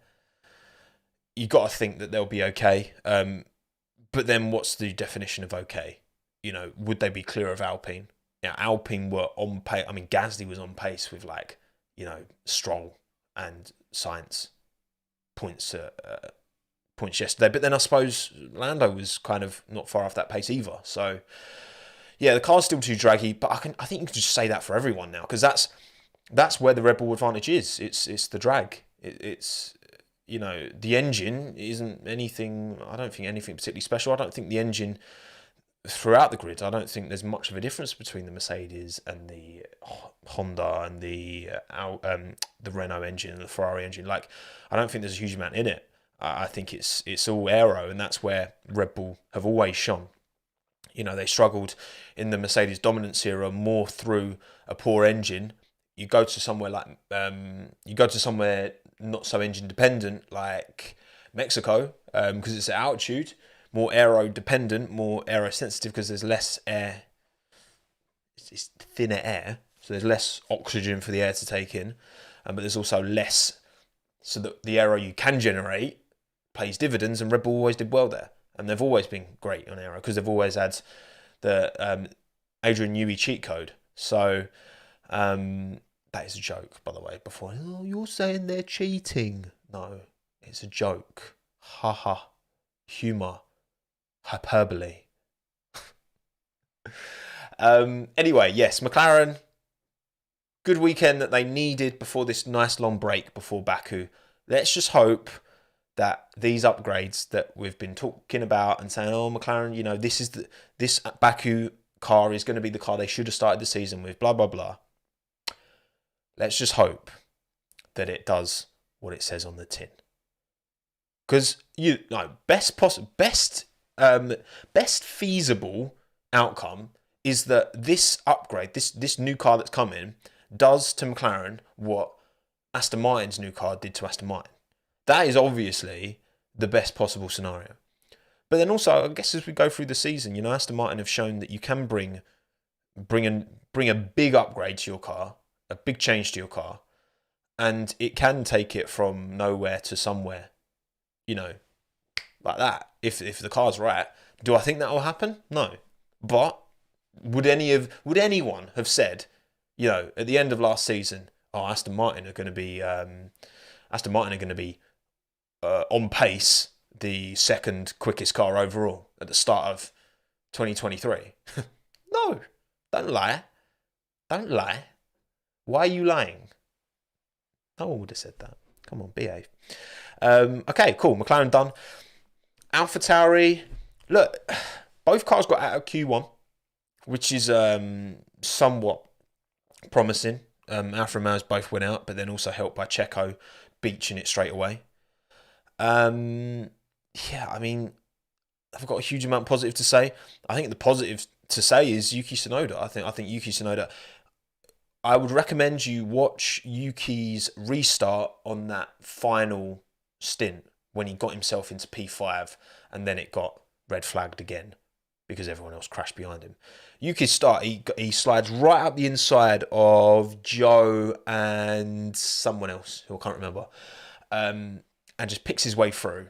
You got to think that they'll be okay. But then what's the definition of okay? You know, would they be clear of Alpine? Yeah, Alpine were on pace. I mean, Gasly was on pace with, like, you know, Stroll and Sainz points yesterday. But then I suppose Lando was kind of not far off that pace either. So yeah, the car's still too draggy. But I think you can just say that for everyone now, because that's where the Red Bull advantage is. It's the drag. It's you know, the engine isn't anything. I don't think anything particularly special. I don't think the engine throughout the grid, I don't think there's much of a difference between the Mercedes and the Honda and the Renault engine and the Ferrari engine. Like, I don't think there's a huge amount in it. I think it's all aero, and that's where Red Bull have always shone. You know, they struggled in the Mercedes dominance era more through a poor engine. You go to somewhere not so engine dependent like Mexico, because it's at altitude, more aero dependent, more aero sensitive because there's less air. It's thinner air, so there's less oxygen for the air to take in, but there's also less, so that the aero you can generate pays dividends, and Red Bull always did well there, and they've always been great on aero because they've always had the Adrian Newey cheat code. So that is a joke, by the way. Before, you're saying they're cheating. No, it's a joke. Haha. Humour. Hyperbole. Anyway, yes, McLaren. Good weekend that they needed before this nice long break before Baku. Let's just hope that these upgrades that we've been talking about and saying, oh, McLaren, you know, this Baku car is going to be the car they should have started the season with, blah, blah, blah. Let's just hope that it does what it says on the tin. Because best feasible outcome is that this upgrade, this new car that's coming, does to McLaren what Aston Martin's new car did to Aston Martin. That is obviously the best possible scenario. But then also, I guess as we go through the season, you know, Aston Martin have shown that you can bring a big upgrade to your car, a big change to your car, and it can take it from nowhere to somewhere, you know, like that. If the car's right, do I think that will happen? No. But would anyone have said, you know, at the end of last season, oh, Aston Martin are going to be on pace, the second quickest car overall at the start of 2023? No, don't lie. Why are you lying? No one would have said that. Come on, behave. Okay, cool. McLaren done. AlphaTauri. Look, both cars got out of Q1, which is somewhat promising. Alfa Romeo's both went out, but then also helped by Checo beaching it straight away. Yeah, I mean, I've got a huge amount of positive to say. I think the positive to say is Yuki Tsunoda. I think Yuki Tsunoda, I would recommend you watch Yuki's restart on that final stint when he got himself into P5 and then it got red flagged again because everyone else crashed behind him. Yuki's start, he slides right up the inside of Joe and someone else who I can't remember, and just picks his way through.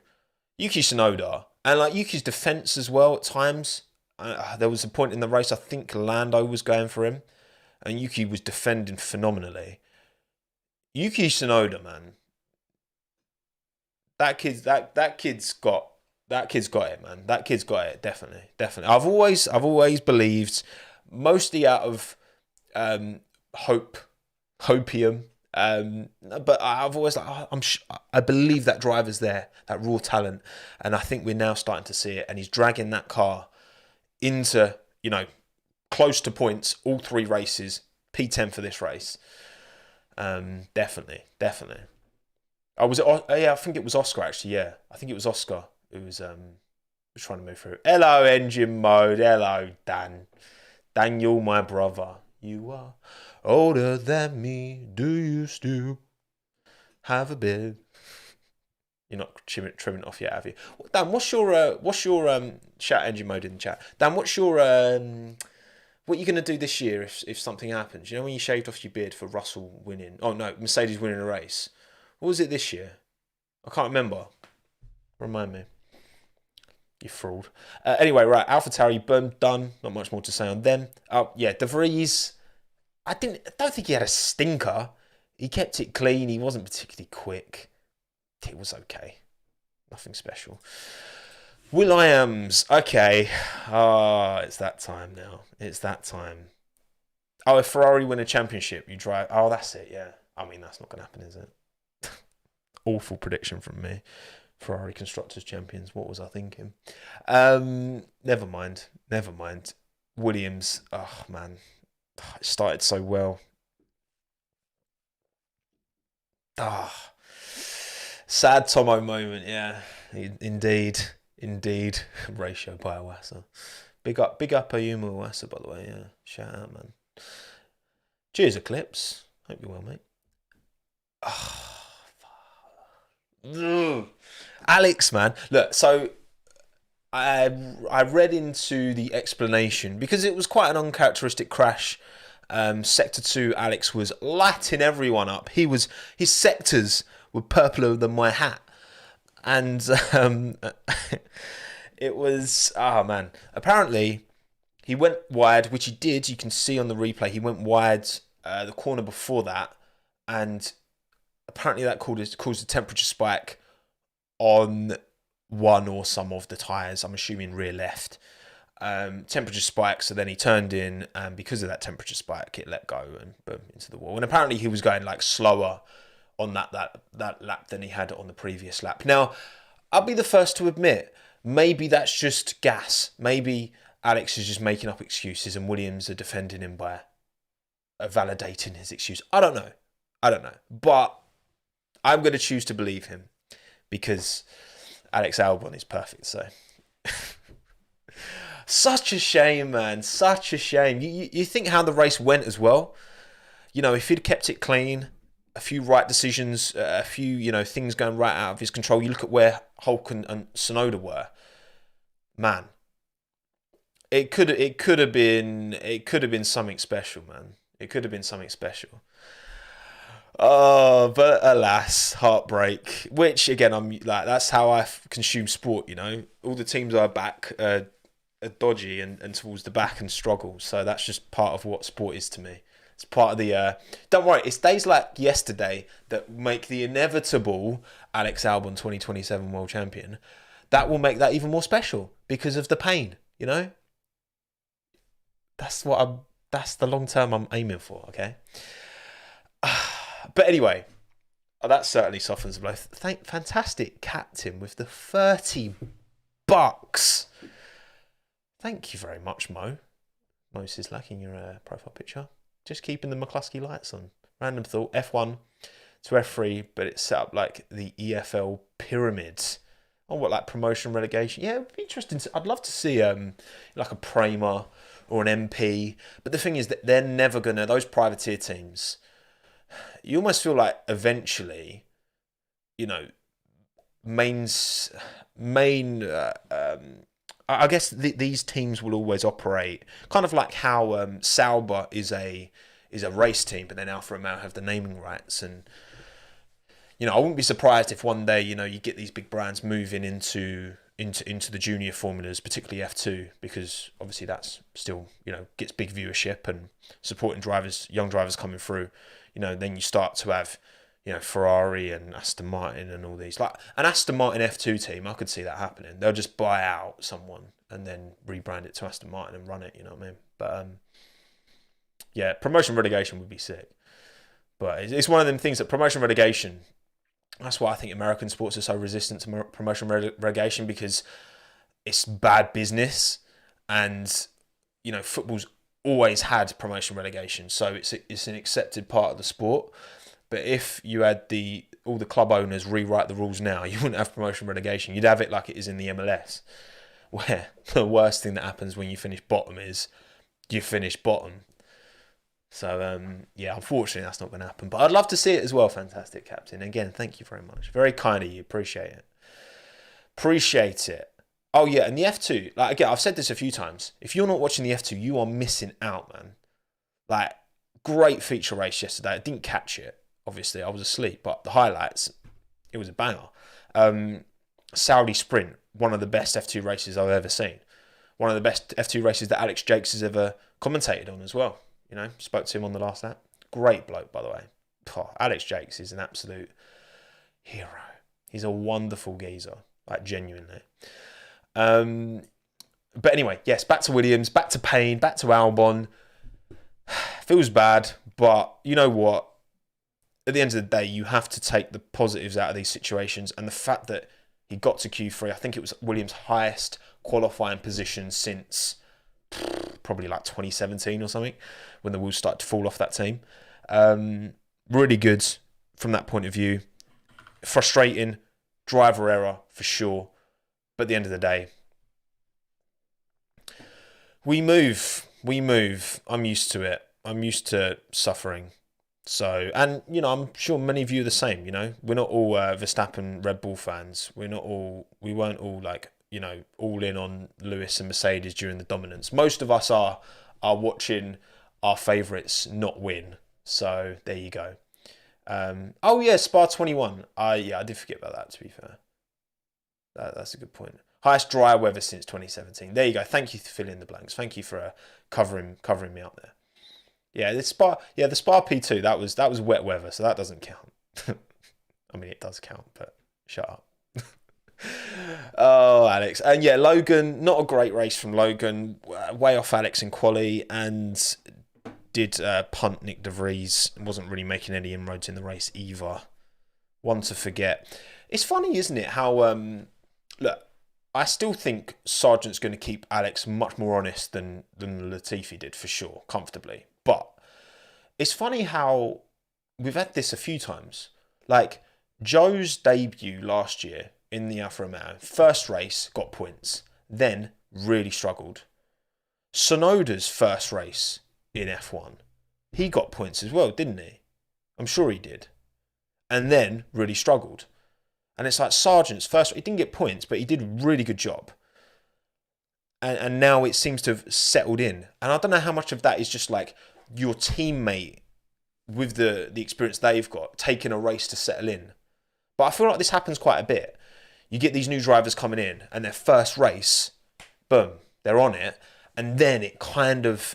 Yuki Tsunoda, and like Yuki's defense as well at times. There was a point in the race, I think Lando was going for him, and Yuki was defending phenomenally. Yuki Tsunoda, man, that kid's got it, man. That kid's got it, definitely. I've always believed, mostly out of hopium. But I've always I believe that driver's there, that raw talent, and I think we're now starting to see it. And he's dragging that car into close to points all 3 races. P10 for this race. Definitely. I think it was Oscar actually. Yeah, I think it was Oscar who was trying to move through. Hello, engine mode. Hello, Daniel, my brother. You are older than me. Do you still have a beard? You're not trimming off yet, have you? Dan, what's your chat engine mode in the chat? Dan, what's your what are you gonna do this year if something happens? You know when you shaved off your beard for Russell winning? Oh no, Mercedes winning a race. What was it this year? I can't remember. Remind me. You fraud. Anyway, right, AlphaTauri, boom, done. Not much more to say on them. Yeah, De Vries. I don't think he had a stinker. He kept it clean. He wasn't particularly quick. It was okay. Nothing special. Williams. Okay. It's that time now. It's that time. Oh, if Ferrari win a championship, you drive. Oh, that's it. Yeah. I mean, that's not going to happen, is it? Awful prediction from me. Ferrari Constructors Champions. What was I thinking? Never mind. Williams. Oh, man. It started so well. Sad Tommo moment, yeah. Indeed. Ratio by Iwasa. Big up Ayumu Iwasa, by the way, yeah. Shout out, man. Cheers, Eclipse. Hope you're well, mate. Alex, man. Look, so I read into the explanation because it was quite an uncharacteristic crash. Sector 2, Alex was lighting everyone up. His sectors were purpler than my hat. And it was, man. Apparently, he went wide, which he did. You can see on the replay. He went wide the corner before that. And apparently that caused a temperature spike on one or some of the tyres. I'm assuming rear left. Temperature spike, so then he turned in, and because of that temperature spike, it let go and boom into the wall. And apparently he was going like slower on that lap than he had on the previous lap. Now, I'll be the first to admit, maybe that's just gas. Maybe Alex is just making up excuses, and Williams are defending him by validating his excuse. I don't know, but I'm going to choose to believe him because Alex Albon is perfect. So. Such a shame, man. Such a shame. You think how the race went as well. If he'd kept it clean, a few right decisions, a few things going right out of his control. You look at where Hulk and Tsunoda were. Man, it could have been something special, man. It could have been something special. Oh, but alas, heartbreak. Which again, I'm like, that's how I consume sport. All the teams I back are dodgy and towards the back and struggle. So that's just part of what sport is to me. It's part of the... don't worry, it's days like yesterday that make the inevitable Alex Albon 2027 World Champion. That will make that even more special because of the pain, That's the long term I'm aiming for, okay? But anyway, that certainly softens the blow. Fantastic captain with the $30. Thank you very much, Mo. Mo Sislak in your profile picture. Just keeping the McCluskey lights on. Random thought, F1 to F3, but it's set up like the EFL pyramid. Oh, what, like promotion, relegation? Yeah, it'd be interesting. I'd love to see like a Prema or an MP. But the thing is that they're never gonna, those privateer teams, you almost feel like eventually, you know, mains main I guess these teams will always operate kind of like how Sauber is a race team, but then Alfa Romeo have the naming rights. And I wouldn't be surprised if one day you get these big brands moving into the junior formulas, particularly F2, because obviously that's still gets big viewership and supporting drivers, young drivers coming through. Then you start to have Ferrari and Aston Martin and all these. Like an Aston Martin F2 team, I could see that happening. They'll just buy out someone and then rebrand it to Aston Martin and run it, you know what I mean? But yeah, promotion relegation would be sick. But it's one of them things that promotion relegation, that's why I think American sports are so resistant to promotion relegation, because it's bad business. And, football's always had promotion relegation. So it's an accepted part of the sport. But if you had all the club owners rewrite the rules now, you wouldn't have promotion relegation. You'd have it like it is in the MLS, where the worst thing that happens when you finish bottom is you finish bottom. So, yeah, unfortunately, that's not going to happen. But I'd love to see it as well, fantastic captain. Again, thank you very much. Very kind of you. Appreciate it. Appreciate it. Oh, yeah, and the F2, like, again, I've said this a few times. If you're not watching the F2, you are missing out, man. Like, great feature race yesterday. I didn't catch it. Obviously, I was asleep, but the highlights, it was a banger. Saudi Sprint, one of the best F2 races I've ever seen. One of the best F2 races that Alex Jakes has ever commentated on as well. Spoke to him on the last lap. Great bloke, by the way. Oh, Alex Jakes is an absolute hero. He's a wonderful geezer, like genuinely. But anyway, yes, back to Williams, back to Payne, back to Albon. Feels bad, but you know what? At the end of the day, you have to take the positives out of these situations. And the fact that he got to Q3, I think it was Williams' highest qualifying position since probably like 2017 or something, when the wheels started to fall off that team. Really good from that point of view. Frustrating, driver error for sure. But at the end of the day, we move. I'm used to it. I'm used to suffering. So, and I'm sure many of you are the same. We're not all Verstappen Red Bull fans. We weren't all like all in on Lewis and Mercedes during the dominance. Most of us are watching our favourites not win. So there you go. Oh yeah, Spa 21. I did forget about that. To be fair, that's a good point. Highest dry weather since 2017. There you go. Thank you for filling in the blanks. Thank you for covering me up there. Yeah, the Spa P2, that was wet weather, so that doesn't count. I mean, it does count, but shut up. Oh, Alex. And yeah, Logan, not a great race from Logan. Way off Alex in quali, and did punt Nick De Vries. Wasn't really making any inroads in the race either. One to forget. It's funny, isn't it, how... look, I still think Sargent's going to keep Alex much more honest than Latifi did, for sure, comfortably. But it's funny how we've had this a few times. Like, Joe's debut last year in the Alfa Romeo, first race, got points. Then, really struggled. Tsunoda's first race in F1, he got points as well, didn't he? I'm sure he did. And then, really struggled. And it's like Sargent's first, he didn't get points, but he did a really good job. And now it seems to have settled in. And I don't know how much of that is just like your teammate with the experience they've got, taking a race to settle in. But I feel like this happens quite a bit. You get these new drivers coming in and their first race, boom, they're on it. And then it kind of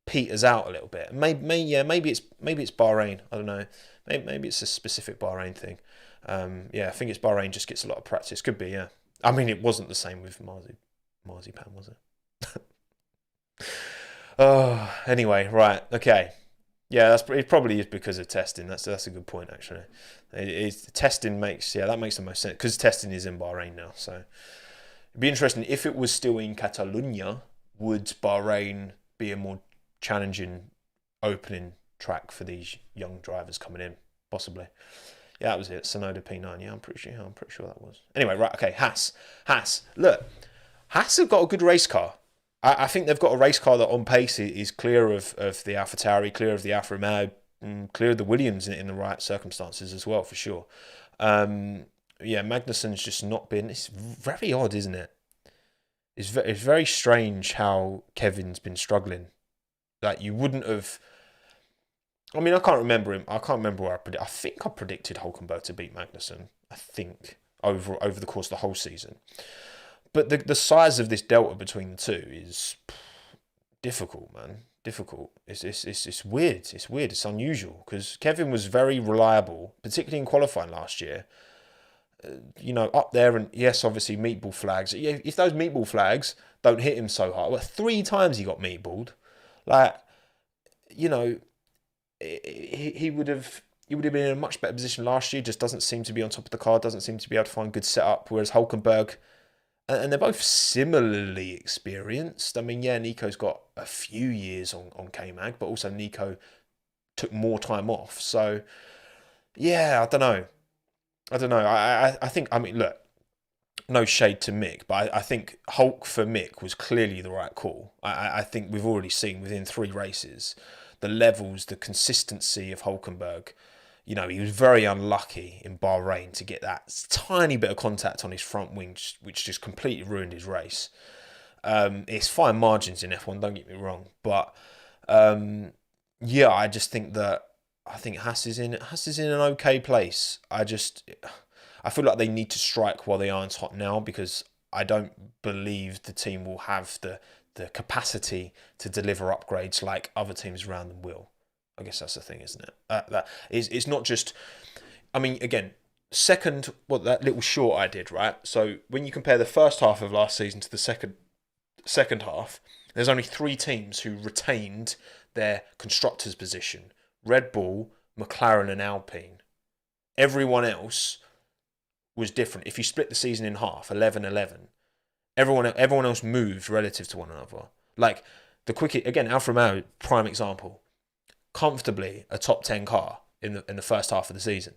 peters out a little bit. Maybe it's Bahrain. I don't know. Maybe it's a specific Bahrain thing. I think it's Bahrain just gets a lot of practice. Could be, yeah. I mean, it wasn't the same with Marzipan, was it? Oh, anyway, right, okay. Yeah, it probably is because of testing. That's a good point, actually. Testing makes the most sense, because testing is in Bahrain now. So it'd be interesting if it was still in Catalonia. Would Bahrain be a more challenging opening track for these young drivers coming in? Possibly. Yeah, that was it. Tsunoda P9. Yeah, I'm pretty sure that was. Anyway, right. Okay, Haas. Look, Haas have got a good race car. I think they've got a race car that on pace is clear of the AlphaTauri, clear of the Alfa Romeo, clear of the Williams in the right circumstances as well, for sure. Yeah, Magnussen's just not been. It's very odd, isn't it? It's very strange how Kevin's been struggling. Like, you wouldn't have. I mean, I can't remember him. I can't remember where I predicted. I think I predicted Hulkenberg to beat Magnussen. I think over the course of the whole season. But the size of this delta between the two is difficult, man. Difficult. It's weird. It's weird. It's unusual because Kevin was very reliable, particularly in qualifying last year. Up there, and yes, obviously meatball flags. If those meatball flags don't hit him so hard, well, 3 times he got meatballed. Like, he would have been in a much better position last year. Just doesn't seem to be on top of the car. Doesn't seem to be able to find good setup. Whereas Hulkenberg, and they're both similarly experienced. I mean, yeah, Nico's got a few years on K-Mag, but also Nico took more time off. So, yeah, I don't know. I think, I mean, look, no shade to Mick, but I think Hulk for Mick was clearly the right call. I think we've already seen within 3 races the levels, the consistency of Hulkenberg. He was very unlucky in Bahrain to get that tiny bit of contact on his front wing, which just completely ruined his race. It's fine margins in F1, don't get me wrong. But, yeah, I just think that Haas is in an okay place. I feel like they need to strike while the iron's hot now, because I don't believe the team will have the capacity to deliver upgrades like other teams around them will. I guess that's the thing, isn't it? It's not just. I mean, again, second, that little short I did, right? So when you compare the first half of last season to the second half, there's only 3 teams who retained their constructors' position: Red Bull, McLaren, and Alpine. Everyone else was different. If you split the season in half, 11-11, everyone else moved relative to one another. Like again, Alfa Romeo, prime example. Comfortably a top 10 car in the first half of the season.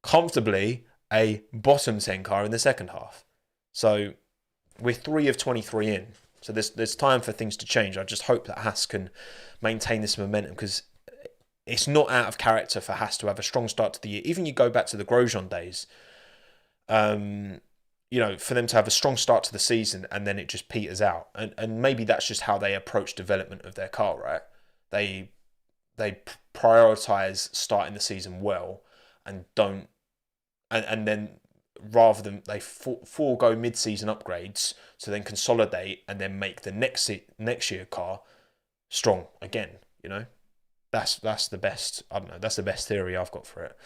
Comfortably a bottom 10 car in the second half. So we're 3 of 23 in. So there's time for things to change. I just hope that Haas can maintain this momentum, because it's not out of character for Haas to have a strong start to the year. Even you go back to the Grosjean days, for them to have a strong start to the season and then it just peters out. And maybe that's just how they approach development of their car, right? They prioritize starting the season well and don't, and then rather than they forego mid-season upgrades to then consolidate and then make the next year car strong again. That's the best. I don't know. That's the best theory I've got for it.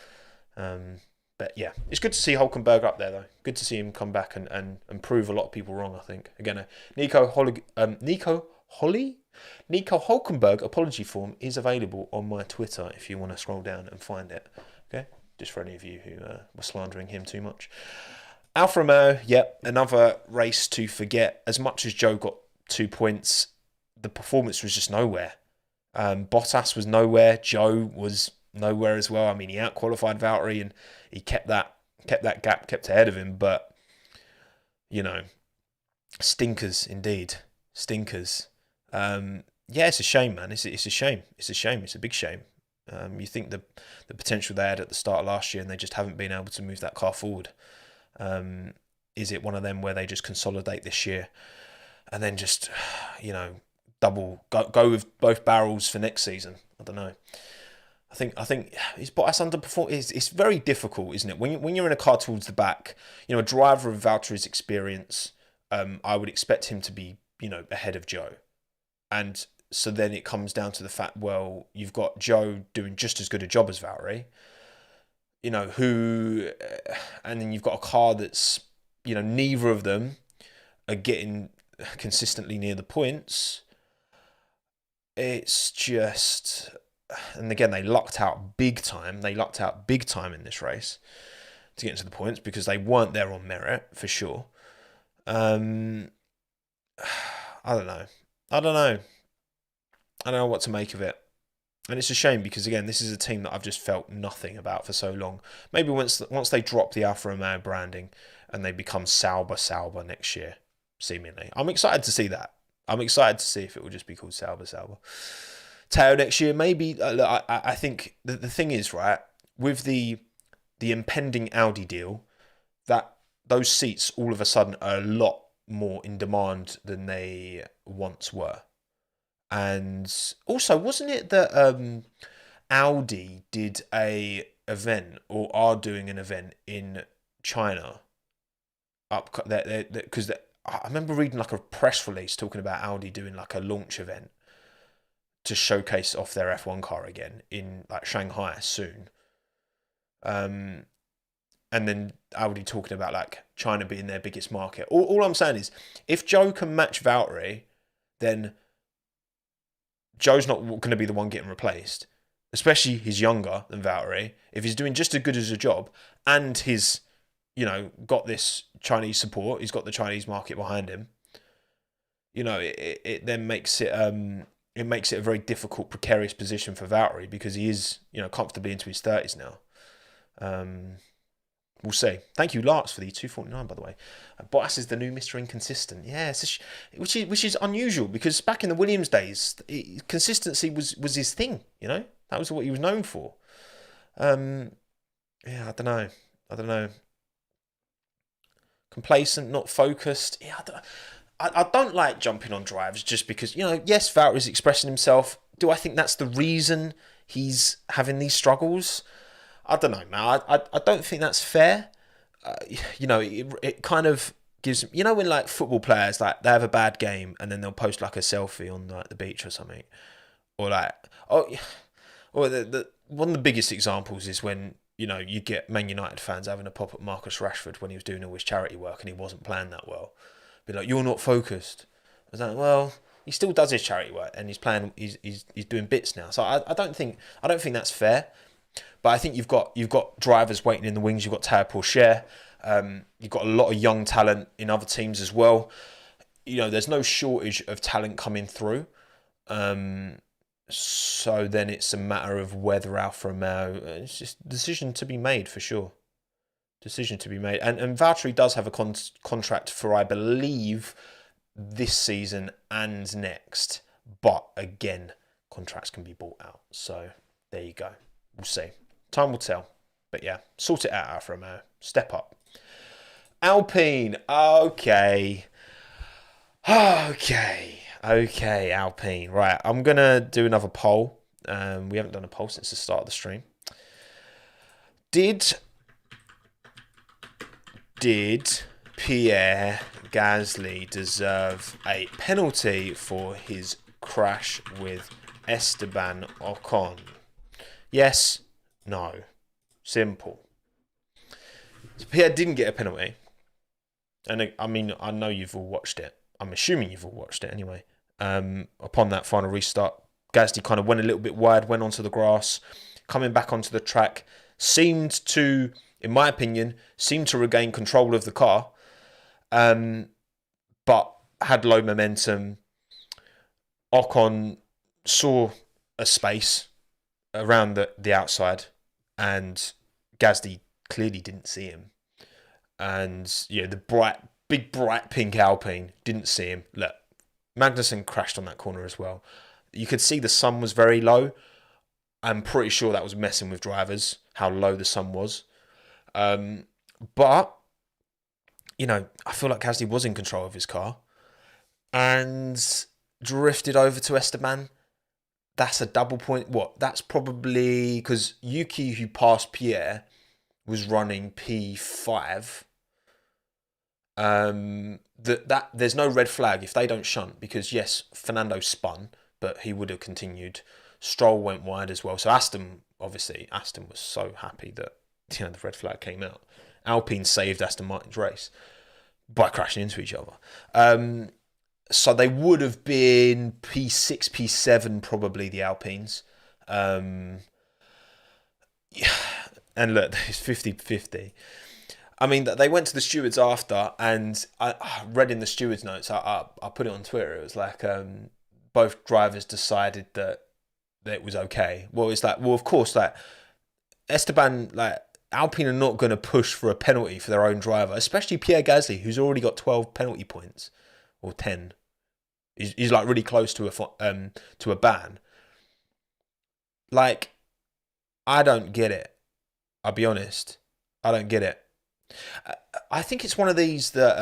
But yeah, it's good to see Hulkenberg up there though. Good to see him come back and prove a lot of people wrong. I think again, Nico Hulkenberg apology form is available on my Twitter if you want to scroll down and find it. Okay, just for any of you who were slandering him too much. Alfa Romeo, yep, another race to forget. As much as Joe got 2 points, the performance was just nowhere. Bottas was nowhere. Joe was nowhere as well. I mean, he out-qualified Valtteri and he kept that gap, kept ahead of him. But, stinkers indeed. Stinkers. Yeah, it's a shame, man. It's a shame. It's a shame. It's a big shame. You think the potential they had at the start of last year and they just haven't been able to move that car forward. Is it one of them where they just consolidate this year and then just, go with both barrels for next season? I don't know. I think it's Bottas underperform. It's very difficult, isn't it? When you're in a car towards the back, a driver of Valtteri's experience, I would expect him to be, ahead of Joe. And so then it comes down to the fact, well, you've got Joe doing just as good a job as Valtteri, and then you've got a car that's, neither of them are getting consistently near the points. It's just, and again, they lucked out big time. They lucked out big time in this race to get into the points because they weren't there on merit, for sure. I don't know. I don't know what to make of it. And it's a shame because, again, this is a team that I've just felt nothing about for so long. Maybe once they drop the Alfa Romeo branding and they become Sauber next year, seemingly. I'm excited to see that. I'm excited to see if it will just be called Sauber. Teo next year, maybe. I think the thing is, right, with the impending Audi deal, that those seats all of a sudden are a lot more in demand than they once were. And also, wasn't it that Audi did a event or are doing an event in China up there because I remember reading like a press release talking about Audi doing like a launch event to showcase off their F1 car again in like Shanghai soon. And then Audi talking about like China being their biggest market. All I'm saying is, if Joe can match Valtteri, then Joe's not going to be the one getting replaced. Especially he's younger than Valtteri. If he's doing just as good as a job and he's, got this Chinese support, he's got the Chinese market behind him, it then makes it a very difficult, precarious position for Valtteri because he is, comfortably into his 30s now. We'll see. Thank you, Lars, for the 249, by the way. Bottas is the new Mr. Inconsistent. Yeah, which is unusual because back in the Williams days, consistency was his thing. That was what he was known for. Yeah, I don't know. Complacent, not focused. Yeah, I don't like jumping on drivers just because, yes, Valtteri's expressing himself. Do I think that's the reason he's having these struggles? I don't know, man. I don't think that's fair. It kind of gives... when like football players, like they have a bad game and then they'll post like a selfie on like the beach or something. Or like... Or one of the biggest examples is when, you get Man United fans having a pop at Marcus Rashford when he was doing all his charity work and he wasn't playing that well. Be like, you're not focused. I was like, well, he still does his charity work and he's playing. He's doing bits now. So I don't think that's fair. But I think you've got drivers waiting in the wings. You've got Teo Pourchaire. You've got a lot of young talent in other teams as well. There's no shortage of talent coming through. So then it's a matter of whether Alfa Romeo, it's just a decision to be made for sure. Decision to be made. And Valtteri does have a contract for, I believe, this season and next. But again, contracts can be bought out. So there you go. We'll see. Time will tell. But yeah, sort it out, Alfa Romeo. Step up. Alpine. Okay, Alpine. Right, I'm going to do another poll. We haven't done a poll since the start of the stream. Did Pierre Gasly deserve a penalty for his crash with Esteban Ocon? Yes, no. Simple. So Pierre didn't get a penalty. And I mean, I know you've all watched it. I'm assuming you've all watched it anyway. Upon that final restart, Gasly kind of went a little bit wide, went onto the grass, coming back onto the track, seemed to, in my opinion, regain control of the car, but had low momentum. Ocon saw a space around the outside, and Gasly clearly didn't see him. And the big bright pink Alpine didn't see him. Look, Magnussen crashed on that corner as well. You could see the sun was very low. I'm pretty sure that was messing with drivers, how low the sun was. But, I feel like Gasly was in control of his car and drifted over to Esteban. That's a double point. That's probably because Yuki, who passed Pierre, was running P5. That there's no red flag if they don't shunt because yes, Fernando spun, but he would have continued. Stroll went wide as well. So Aston was so happy that the red flag came out. Alpine saved Aston Martin's race by crashing into each other. So they would have been P6, P7 probably, the Alpines. Yeah. And look, it's 50-50. I mean, they went to the stewards after, and I read in the stewards' notes, I put it on Twitter, it was like both drivers decided that it was okay. Well, it's like, of course, like, Esteban, like, Alpine are not going to push for a penalty for their own driver, especially Pierre Gasly, who's already got 12 penalty points, or 10. He's like really close to a ban. Like, I don't get it. I'll be honest. I don't get it. I think it's one of these that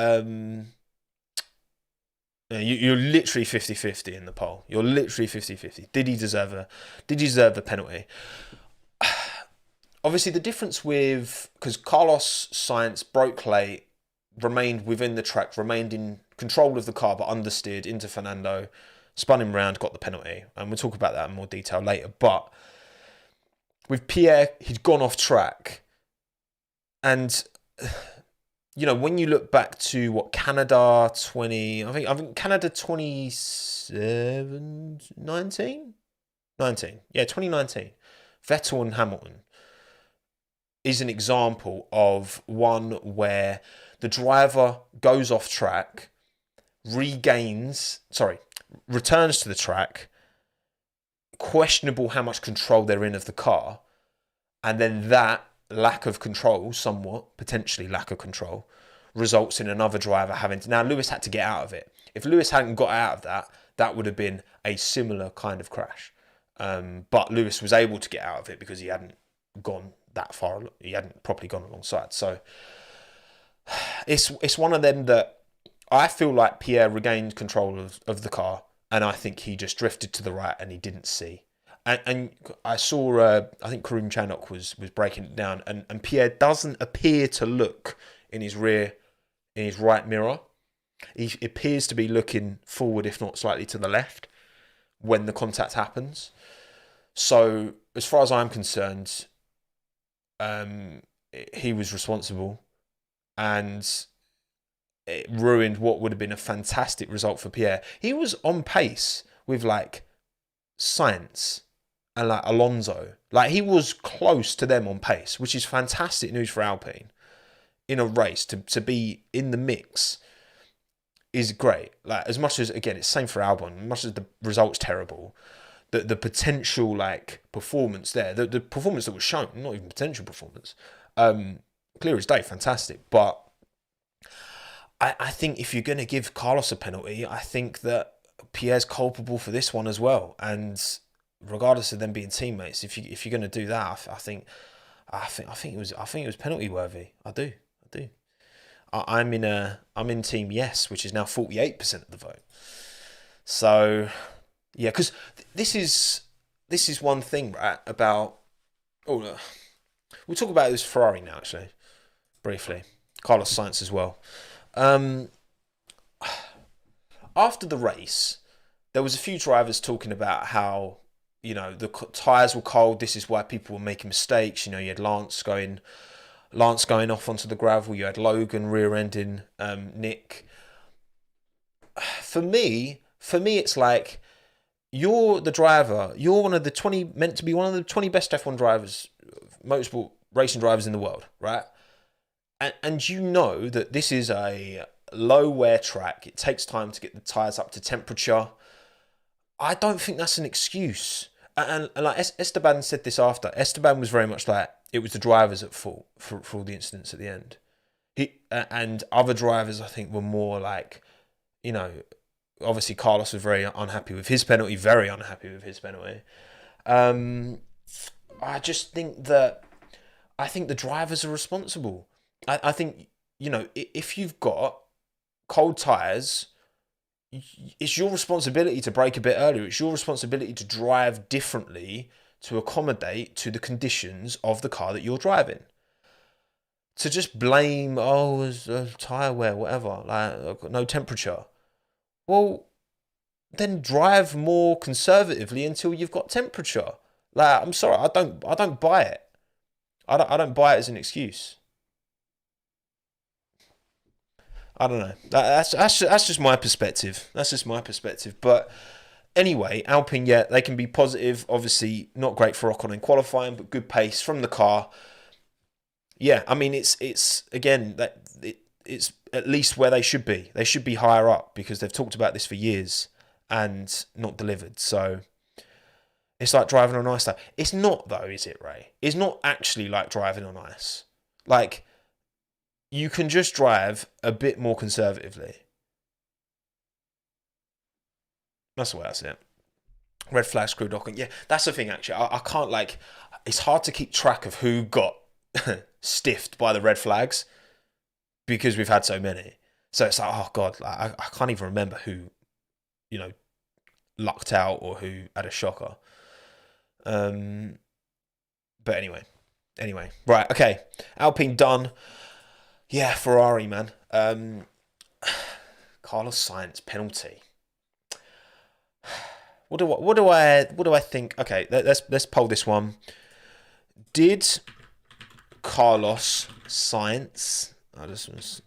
you're literally 50-50 in the poll. You're literally 50-50. Did he deserve the penalty? Obviously, the difference with, because Carlos Sainz broke late, remained within the track, remained in control of the car, but understeered into Fernando, spun him round, got the penalty. And we'll talk about that in more detail later. But with Pierre, he'd gone off track. And, you know, when you look back to what Canada 20, I think Canada 19? Yeah, 2019. Vettel and Hamilton is an example of one where the driver goes off track, returns to the track, questionable how much control they're in of the car, and then that lack of control, potentially lack of control, results in another driver having to... Now, Lewis had to get out of it. If Lewis hadn't got out of that, that would have been a similar kind of crash. But Lewis was able to get out of it because he hadn't gone that far. He hadn't properly gone alongside. So it's one of them that I feel like Pierre regained control of the car, and I think he just drifted to the right and he didn't see. And I saw, I think Karim Chanok was breaking it down, and Pierre doesn't appear to look in his right mirror. He appears to be looking forward, if not slightly to the left, when the contact happens. So, as far as I'm concerned, he was responsible, and it ruined what would have been a fantastic result for Pierre. He was on pace with like Sainz and like Alonso. Like, he was close to them on pace, which is fantastic news for Alpine. In a race, to be in the mix is great. Like, as much as, again, it's same for Albon, as much as the result's terrible, the potential like performance there, the performance that was shown, not even potential performance, clear as day, fantastic. But I think if you're going to give Carlos a penalty, I think that Pierre's culpable for this one as well. And regardless of them being teammates, if you're going to do that, I think it was penalty worthy. I do. I'm in team yes, which is now 48% of the vote. So yeah, because this is one thing, right? About we'll talk about this Ferrari now, actually, briefly. Carlos Sainz as well. After the race, there was a few drivers talking about how, you know, the tyres were cold. This is why people were making mistakes. You know, you had Lance going off onto the gravel. You had Logan rear-ending Nick. For me, it's like, you're the driver. You're meant to be one of the 20 best F1 drivers, motorsport racing drivers in the world, right? And you know that this is a low wear track. It takes time to get the tyres up to temperature. I don't think that's an excuse. And like Esteban said this after. Esteban was very much like, it was the drivers at fault for all the incidents at the end. And other drivers, I think, were more like, you know, obviously Carlos was very unhappy with his penalty. I just think that the drivers are responsible. I think, you know, if you've got cold tyres, it's your responsibility to brake a bit earlier. It's your responsibility to drive differently to accommodate to the conditions of the car that you're driving. To just blame, it's tyre wear, whatever, like no temperature. Well, then drive more conservatively until you've got temperature. Like, I'm sorry, I don't buy it. I don't buy it as an excuse. I don't know. That's just my perspective. But anyway, Alpine, yeah, they can be positive. Obviously, not great for Ocon in qualifying, but good pace from the car. Yeah, I mean, it's again that it's at least where they should be. They should be higher up because they've talked about this for years and not delivered. So it's like driving on ice. It's not though, is it, Ray? It's not actually like driving on ice. Like, you can just drive a bit more conservatively. That's the way I see it. Red flag screw docking. Yeah, that's the thing. Actually, I can't like. It's hard to keep track of who got stiffed by the red flags because we've had so many. So it's like, oh god, like, I can't even remember who, you know, lucked out or who had a shocker. But anyway, right, okay. Alpine done. Yeah, Ferrari, man. Carlos Sainz penalty. What do I think? Okay, let's poll this one. Did Carlos Sainz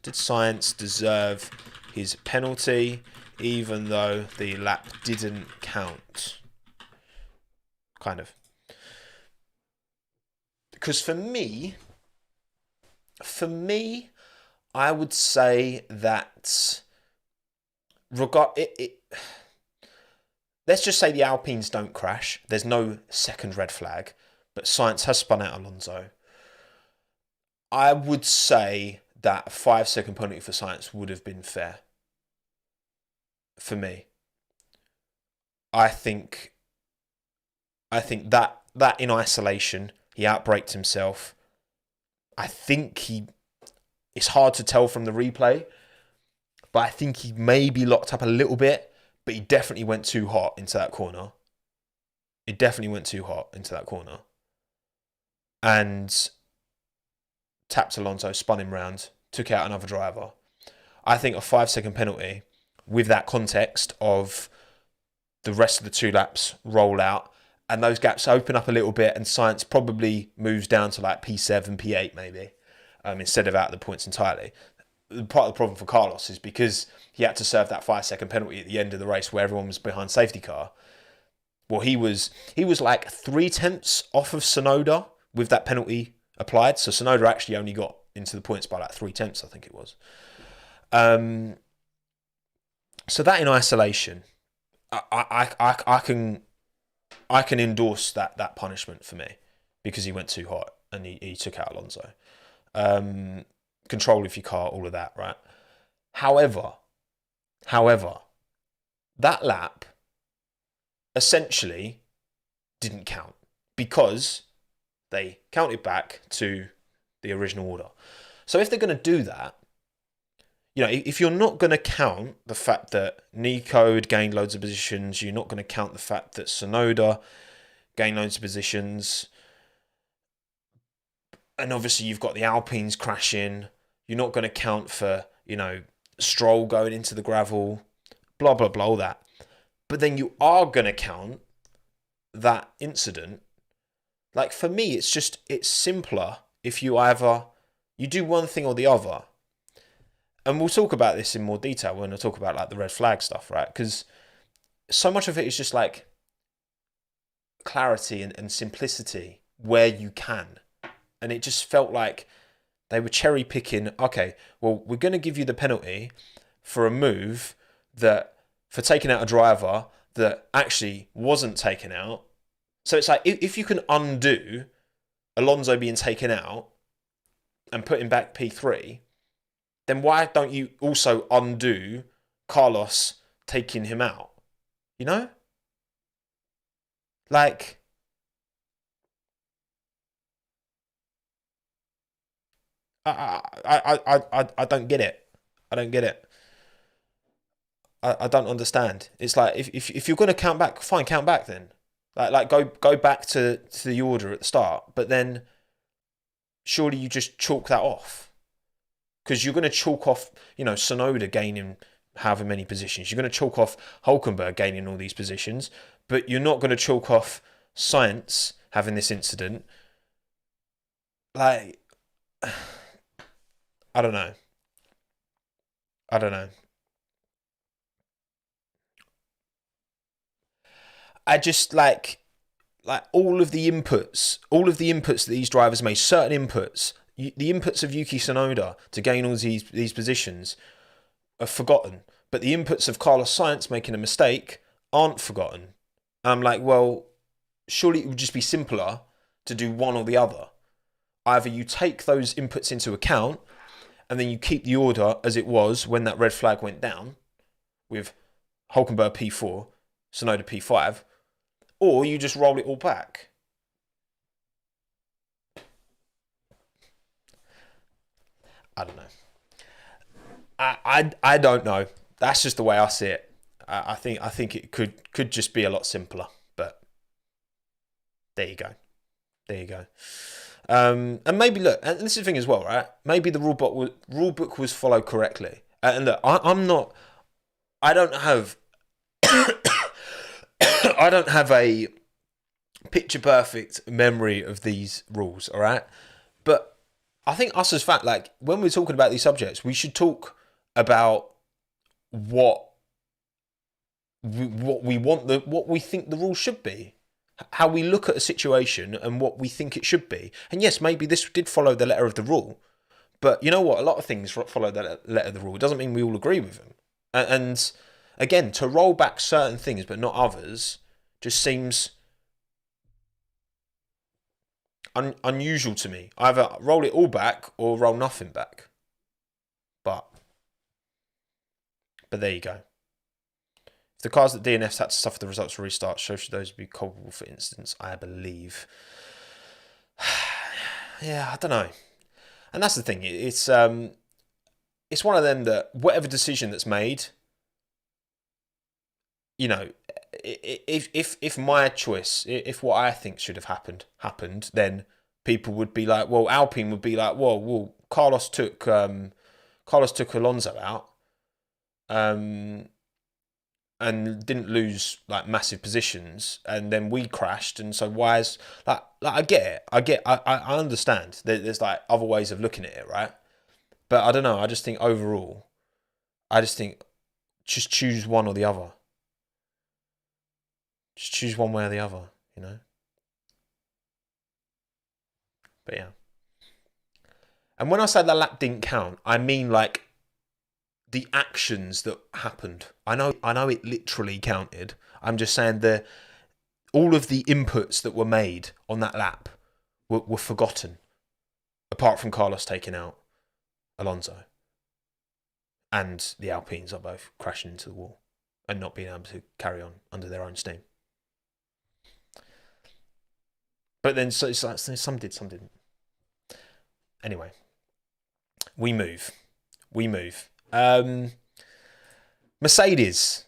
did Sainz deserve his penalty even though the lap didn't count? Kind of. Because for me, I would say that let's just say the Alpines don't crash. There's no second red flag, but Sainz has spun out Alonso. I would say that a 5-second penalty for Sainz would have been fair. For me, I think that in isolation, he outbraked himself. I think it's hard to tell from the replay, but I think he maybe locked up a little bit, but he definitely went too hot into that corner. And tapped Alonso, spun him round, took out another driver. I think a 5-second penalty with that context of the rest of the 2 laps roll out and those gaps open up a little bit and Sainz probably moves down to like P7, P8 maybe, instead of out of the points entirely. Part of the problem for Carlos is because he had to serve that 5-second penalty at the end of the race where everyone was behind safety car. Well, he was like 3/10 off of Tsunoda with that penalty applied. So Tsunoda actually only got into the points by like 3/10, I think it was. So that in isolation, I can endorse that punishment for me because he went too hot and he took out Alonso. Control of your car, all of that, right? However, that lap essentially didn't count because they counted back to the original order. So if they're going to do that, you know, if you're not going to count the fact that Nico had gained loads of positions, you're not going to count the fact that Tsunoda gained loads of positions, and obviously you've got the Alpines crashing, you're not going to count for, you know, Stroll going into the gravel, blah, blah, blah, all that. But then you are going to count that incident. Like, for me, it's simpler if you do one thing or the other. And we'll talk about this in more detail when I talk about like the red flag stuff, right? Because so much of it is just like clarity and simplicity where you can. And it just felt like they were cherry picking, okay, well, we're going to give you the penalty for a move for taking out a driver that actually wasn't taken out. So it's like, if you can undo Alonso being taken out and put him back P3, then why don't you also undo Carlos taking him out? You know? Like, I don't get it. I don't get it. I don't understand. It's like, if you're going to count back, fine, count back then. Like go back to the order at the start. But then surely you just chalk that off. Because you're going to chalk off, you know, Tsunoda gaining however many positions. You're going to chalk off Hülkenberg gaining all these positions. But you're not going to chalk off Sainz having this incident. Like, I don't know. I just like all of the inputs that these drivers made, certain inputs, the inputs of Yuki Tsunoda to gain all these positions are forgotten. But the inputs of Carlos Sainz making a mistake aren't forgotten. And I'm like, well, surely it would just be simpler to do one or the other. Either you take those inputs into account and then you keep the order as it was when that red flag went down with Hülkenberg P4, Tsunoda P5, or you just roll it all back. I don't know. I don't know. That's just the way I see it. I think it could just be a lot simpler. But there you go. There you go. And maybe look, and this is the thing as well, right? Maybe the rule book was followed correctly. And look, I'm not. I don't have. I don't have a picture perfect memory of these rules. All right, but I think us as fact, like when we're talking about these subjects, we should talk about what what we think the rules should be, how we look at a situation and what we think it should be. And yes, maybe this did follow the letter of the rule, but you know what? A lot of things follow the letter of the rule. It doesn't mean we all agree with them. And again, to roll back certain things but not others just seems unusual to me. Either roll it all back or roll nothing back. But there you go. If the cars that DNFs had to suffer the results of restart, so should those be culpable for instance, I believe. Yeah, I don't know. And that's the thing. It's one of them that whatever decision that's made, you know, if my choice, if what I think should have happened, then people would be like, well, Alpine would be like, well, Carlos took Alonso out, and didn't lose like massive positions, and then we crashed, and so why is like I get it, I understand. There's like other ways of looking at it, right? But I don't know. I just think overall, just choose one or the other. Just choose one way or the other, you know. But yeah. And when I say that lap didn't count, I mean like the actions that happened. I know it literally counted. I'm just saying all of the inputs that were made on that lap were forgotten, apart from Carlos taking out Alonso. And the Alpines are both crashing into the wall and not being able to carry on under their own steam. But then so it's like some did, some didn't. Anyway, we move. Mercedes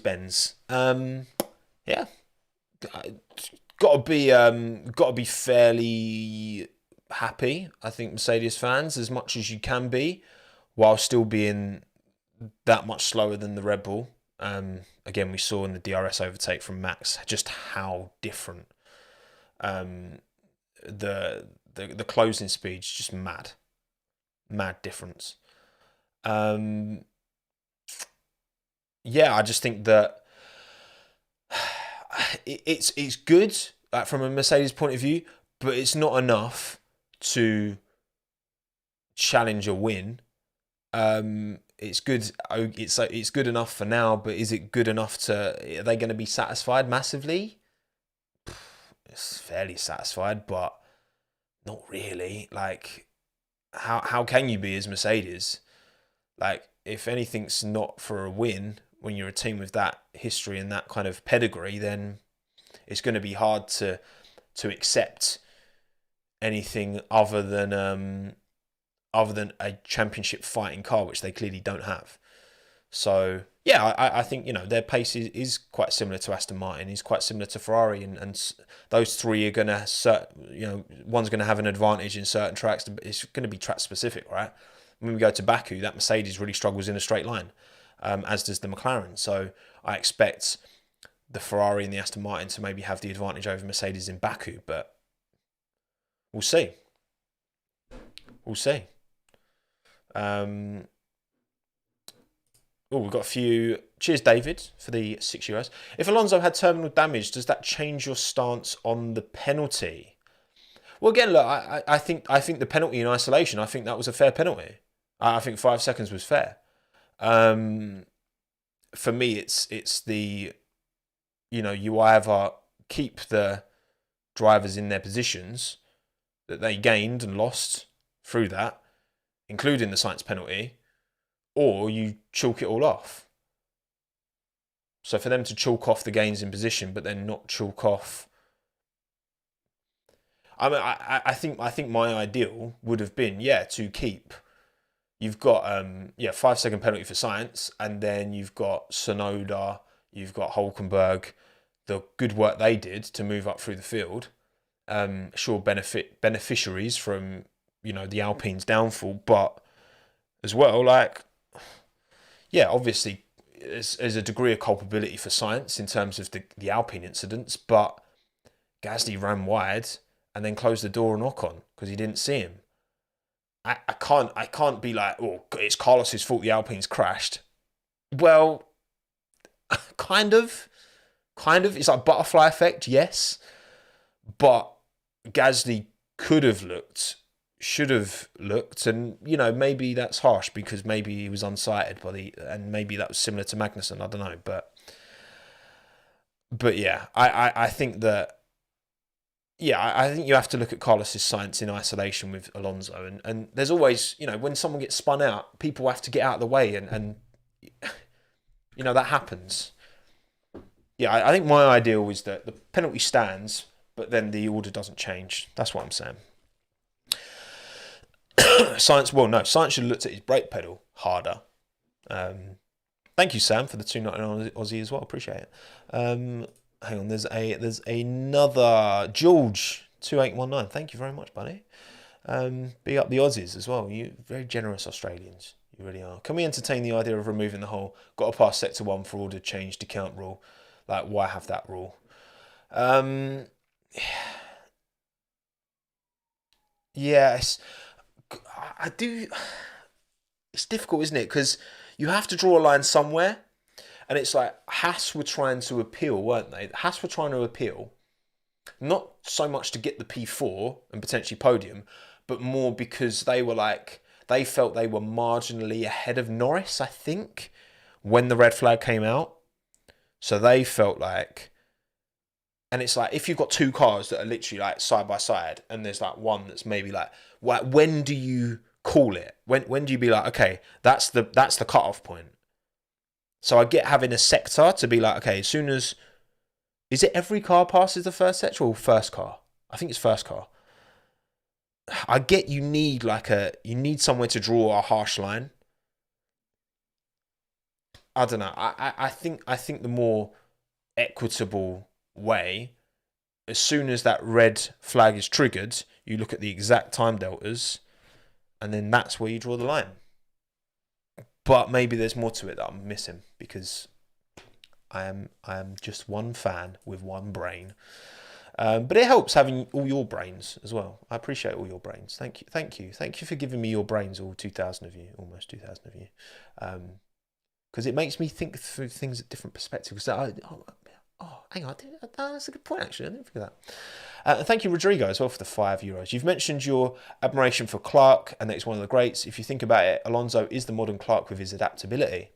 Benz. Yeah, got to be fairly happy. I think Mercedes fans, as much as you can be, while still being that much slower than the Red Bull. Again, we saw in the DRS overtake from Max just how different. The closing speed's just mad difference. Yeah, I just think that it's good, like from a Mercedes point of view, but it's not enough to challenge a win. It's good. It's good enough for now, but is it good enough to? Are they going to be satisfied massively? It's fairly satisfied, but not really. Like, how can you be as Mercedes? Like, if anything's not for a win, when you're a team with that history and that kind of pedigree, then it's going to be hard to accept anything other than a championship fighting car, which they clearly don't have. So yeah, I think their pace is quite similar to Aston Martin. Is quite similar to Ferrari, and those three are going to one's going to have an advantage in certain tracks. It's going to be track specific, right? When we go to Baku, that Mercedes really struggles in a straight line, as does the McLaren. So I expect the Ferrari and the Aston Martin to maybe have the advantage over Mercedes in Baku, but we'll see. We'll see. We've got a few. Cheers, David, for the €6. If Alonso had terminal damage, does that change your stance on the penalty? Well, again, look, I think the penalty in isolation, I think that was a fair penalty. I think 5 seconds was fair. For me, it's the, you either keep the drivers in their positions that they gained and lost through that, including the Sainz penalty, or you chalk it all off. So for them to chalk off the gains in position, but then not chalk off. I mean, I think my ideal would have been, to keep. You've got 5-second penalty for Science, and then you've got Sonoda, you've got Hulkenberg, the good work they did to move up through the field. Sure, beneficiaries from the Alpine's downfall, but as well, obviously there's a degree of culpability for Science in terms of the Alpine incidents, but Gasly ran wide and then closed the door on Ocon because he didn't see him. I can't be like, oh, it's Carlos's fault the Alpines crashed. Well, kind of. It's like butterfly effect, yes. But Gasly could have looked, should have looked, and maybe that's harsh because maybe he was unsighted and maybe that was similar to Magnussen. I don't know, but yeah, I think that. Yeah, I think you have to look at Carlos's Science in isolation with Alonso, and there's always, when someone gets spun out, people have to get out of the way, and that happens. Yeah, I think my ideal is that the penalty stands, but then the order doesn't change. That's what I'm saying. Science should have looked at his brake pedal harder. Thank you, Sam, for the $2.99 Aussie as well. Appreciate it. Hang on, there's another George 2819. Thank you very much, buddy. Big up the Aussies as well. You very generous Australians. You really are. Can we entertain the idea of removing the whole got to pass sector 1 for order change decount rule? Like, why have that rule? Yes, I do. It's difficult, isn't it? Because you have to draw a line somewhere. And it's like Haas were trying to appeal, weren't they? Haas were trying to appeal, not so much to get the P4 and potentially podium, but more because they felt they were marginally ahead of Norris, I think, when the red flag came out. So they felt like, and it's like if you've got two cars that are literally like side by side, and there's like one that's maybe like, when do you call it? When do you be like, okay, that's the cutoff point? So I get having a sector to be like, okay, as soon as... Is it every car passes the first sector or first car? I think it's first car. I get you need somewhere to draw a harsh line. I don't know. I think the more equitable way, as soon as that red flag is triggered, you look at the exact time deltas, and then that's where you draw the line. But maybe there's more to it that I'm missing because I am just one fan with one brain. But it helps having all your brains as well. I appreciate all your brains. Thank you for giving me your brains, all 2,000 of you, almost 2,000 of you. Because it makes me think through things at different perspectives. Hang on, that's a good point actually. I didn't think of that. Thank you, Rodrigo, as well, for the €5. You've mentioned your admiration for Clark and that he's one of the greats. If you think about it, Alonso is the modern Clark with his adaptability.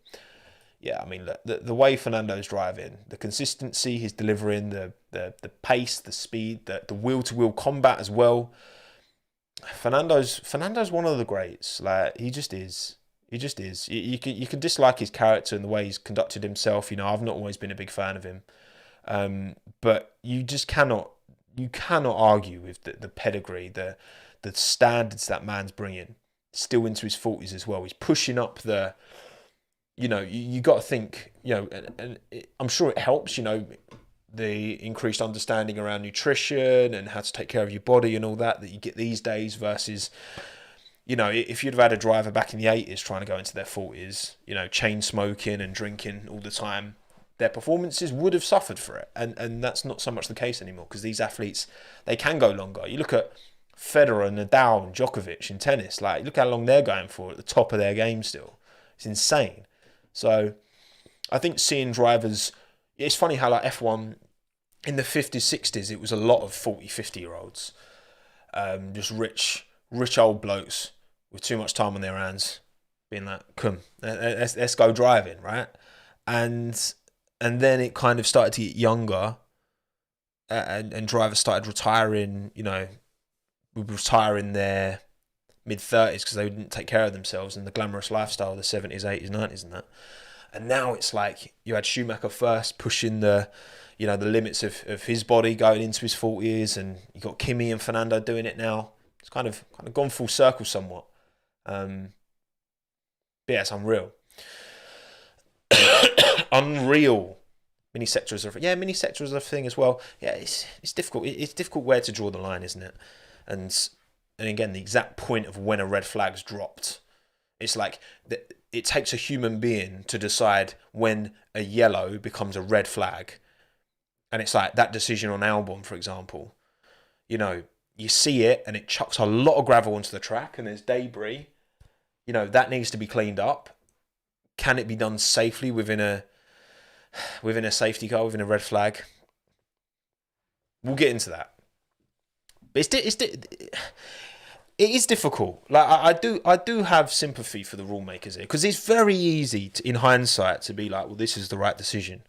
Yeah, I mean, look, the way Fernando's driving, the consistency he's delivering, the pace, the speed, the wheel-to-wheel combat as well. Fernando's one of the greats. Like, he just is. He just is. You can dislike his character and the way he's conducted himself. I've not always been a big fan of him. But you just cannot argue with the pedigree, the standards that man's bringing, still into his 40s as well. He's pushing up the, you got to think, and I'm sure it helps, the increased understanding around nutrition and how to take care of your body and all that you get these days versus, if you'd have had a driver back in the 80s trying to go into their 40s, chain smoking and drinking all the time, their performances would have suffered for it. And that's not so much the case anymore because these athletes, they can go longer. You look at Federer, Nadal and Djokovic in tennis, look how long they're going for at the top of their game still. It's insane. So I think seeing drivers, it's funny how F1 in the 50s, 60s, it was a lot of 40, 50-year-olds. Just rich old blokes with too much time on their hands being like, come, let's go driving, right? And then it kind of started to get younger and drivers started retiring, would retire in their mid-30s because they didn't take care of themselves and the glamorous lifestyle of the 70s, 80s, 90s and that. And now it's like you had Schumacher first pushing the limits of his body going into his 40s, and you got Kimi and Fernando doing it now. It's kind of gone full circle somewhat. But yeah, it's unreal. Unreal. Mini sectors are a thing as well. Yeah, it's difficult. It's difficult where to draw the line, isn't it? And again, the exact point of when a red flag's dropped. It's like it takes a human being to decide when a yellow becomes a red flag. And it's like that decision on Albon, for example. You see it and it chucks a lot of gravel onto the track and there's debris. That needs to be cleaned up. Can it be done safely within a safety car, within a red flag? We'll get into that. But it is difficult. Like I do have sympathy for the rule makers here, because it's very easy in hindsight to be like, well, this is the right decision.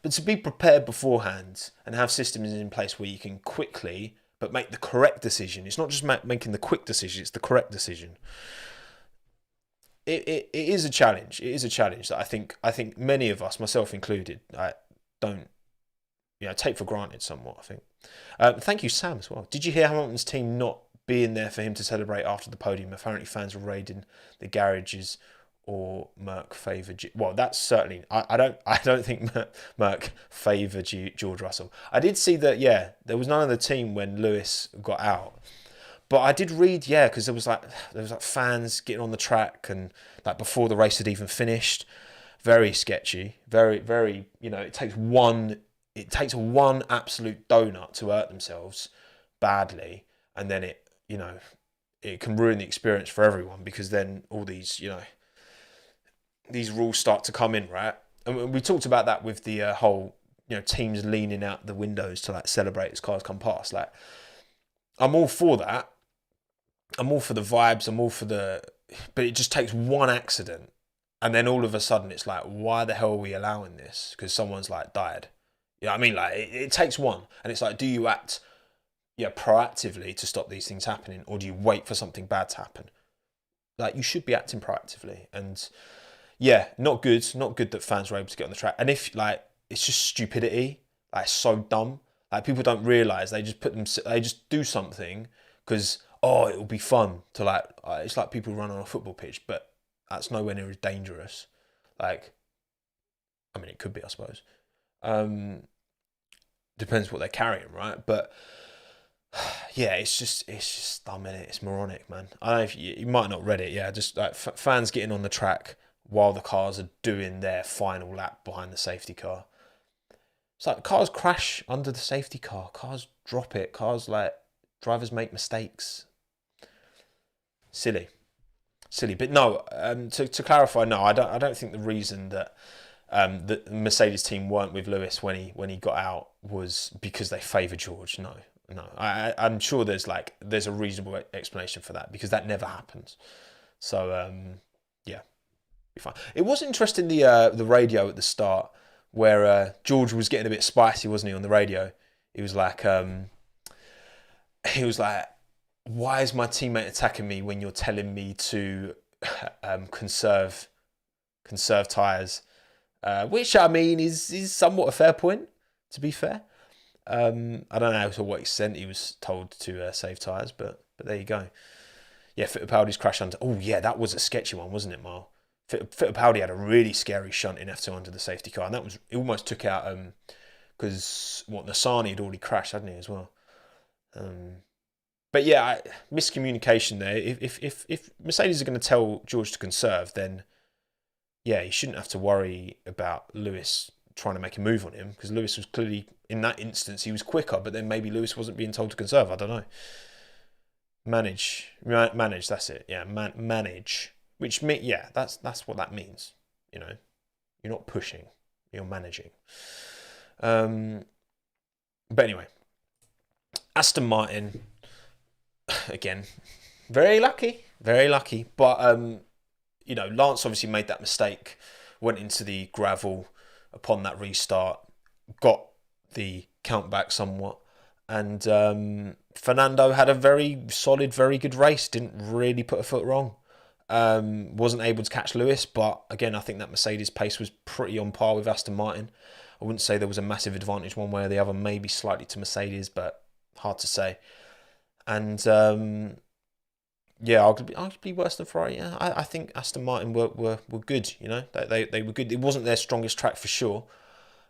But to be prepared beforehand and have systems in place where you can quickly but make the correct decision. It's not just making the quick decision, it's the correct decision. It is a challenge. It is a challenge that I think many of us, myself included, don't take for granted somewhat, I think. Thank you, Sam, as well. Did you hear Hamilton's team not being there for him to celebrate after the podium? Apparently fans were raiding the garages, or Merck favoured... Well, that's certainly... I don't think Merck favoured George Russell. I did see that, there was none of the team when Lewis got out. But I did read, because there was like fans getting on the track and like before the race had even finished. Very sketchy. Very, very, it takes one absolute donut to hurt themselves badly, and then it can ruin the experience for everyone, because then all these, these rules start to come in, right? And we talked about that with the whole, teams leaning out the windows to like celebrate as cars come past. Like, I'm all for that. I'm all for the vibes. I'm all for but it just takes one accident, and then all of a sudden it's like, why the hell are we allowing this? Because someone's like died. You know what I mean? Like it takes one, and it's like, do you act, proactively to stop these things happening, or do you wait for something bad to happen? Like, you should be acting proactively, and not good. Not good that fans were able to get on the track. And if it's just stupidity, like so dumb. Like, people don't realise they just do something because it will be fun to it's like people run on a football pitch, but that's nowhere near as dangerous. Like, I mean, it could be, I suppose. Depends what they're carrying, right? But it's just dumb, innit? It's moronic, man. I don't know if you might not read it. Yeah, just like fans getting on the track while the cars are doing their final lap behind the safety car. It's like cars crash under the safety car. Cars drop it. Drivers make mistakes. Silly. But no, to clarify, no, I don't think the reason that the Mercedes team weren't with Lewis when he got out was because they favour George. No. I'm sure there's a reasonable explanation for that, because that never happens. So be fine. It was interesting, the radio at the start, where George was getting a bit spicy, wasn't he, on the radio? He was like, why is my teammate attacking me when you're telling me to conserve tyres? Which, I mean, is somewhat a fair point, to be fair. I don't know to what extent he was told to save tyres, but there you go. Yeah, Fittipaldi's crash under... Oh, yeah, that was a sketchy one, wasn't it, Marl? Fittipaldi had a really scary shunt in F2 under the safety car, and it almost took out... Because, Nassani had already crashed, hadn't he, as well? But yeah, miscommunication there. If Mercedes are going to tell George to conserve, then he shouldn't have to worry about Lewis trying to make a move on him, because Lewis was clearly, in that instance, he was quicker, but then maybe Lewis wasn't being told to conserve. I don't know. Manage, that's it. Yeah, manage. Which that's what that means. You're not pushing, you're managing. But anyway, Aston Martin, again, very lucky. But Lance obviously made that mistake, went into the gravel upon that restart, got the count back somewhat, and Fernando had a very solid, very good race. Didn't really put a foot wrong. Wasn't able to catch Lewis, but again, I think that Mercedes pace was pretty on par with Aston Martin. I wouldn't say there was a massive advantage one way or the other, maybe slightly to Mercedes, but hard to say. And yeah, arguably worse than Ferrari. Yeah, I think Aston Martin were good. You know, they were good. It wasn't their strongest track for sure.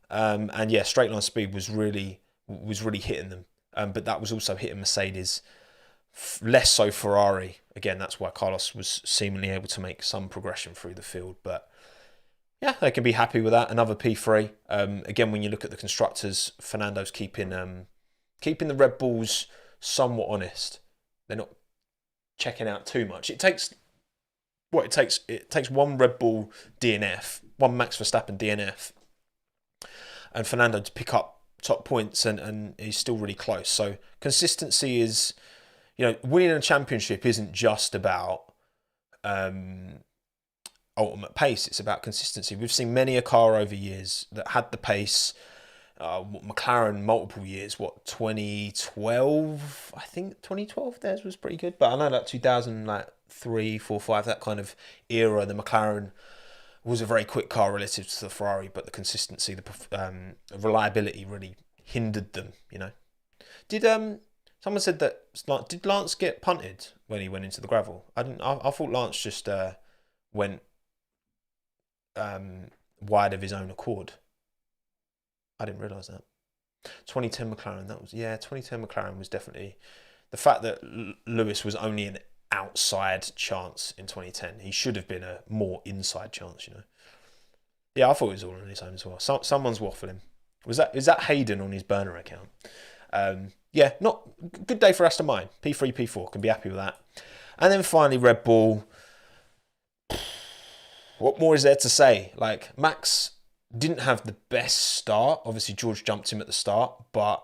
And yeah, straight line speed was really hitting them. But that was also hitting Mercedes, less so Ferrari. Again, that's why Carlos was seemingly able to make some progression through the field. But yeah, they can be happy with that. Another P3. Again, when you look at the constructors, Fernando's keeping the Red Bulls somewhat honest. They're not checking out too much. It takes one Red Bull DNF, one Max Verstappen DNF, and Fernando to pick up top points, and he's still really close. So consistency is, winning a championship isn't just about ultimate pace. It's about consistency. We've seen many a car over years that had the pace. McLaren multiple years. 2012? I think 2012 theirs was pretty good, but I know that 2003, 4, 5, that kind of era, the McLaren was a very quick car relative to the Ferrari, but the consistency, the reliability really hindered them. Did someone said that did Lance get punted when he went into the gravel? I thought Lance just went wide of his own accord. I didn't realise that. 2010 McLaren, 2010 McLaren was definitely the fact that Lewis was only an outside chance in 2010. He should have been a more inside chance, Yeah, I thought it was all on his own as well. Someone's waffling. Is that Hayden on his burner account? Yeah, not good day for Aston Martin. P3, P4, can be happy with that. And then finally, Red Bull. What more is there to say? Like, Max didn't have the best start. Obviously, George jumped him at the start, but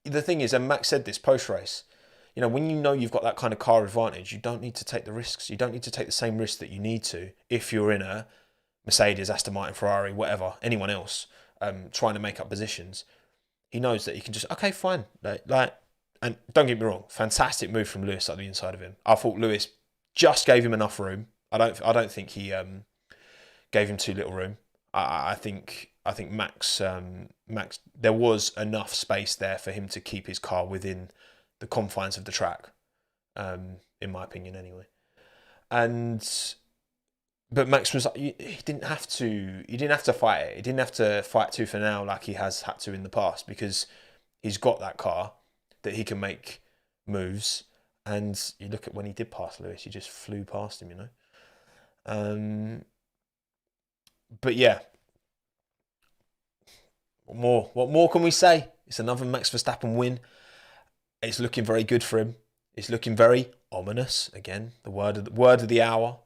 the thing is, and Max said this post-race, when you've got that kind of car advantage, you don't need to take the risks. You don't need to take the same risks that you need to if you're in a Mercedes, Aston Martin, Ferrari, whatever, anyone else, trying to make up positions. He knows that he can just, okay, fine. And don't get me wrong, fantastic move from Lewis at the inside of him. I thought Lewis just gave him enough room. I don't think he gave him too little room. I think Max there was enough space there for him to keep his car within the confines of the track, in my opinion anyway. But Max was he didn't have to fight it. He didn't have to fight tooth and nail like he has had to in the past, because he's got that car that he can make moves. And you look at when he did pass Lewis, he just flew past him, But yeah, what more can we say? It's another Max Verstappen win. It's looking very good for him. It's looking very ominous. Again, the word of the hour.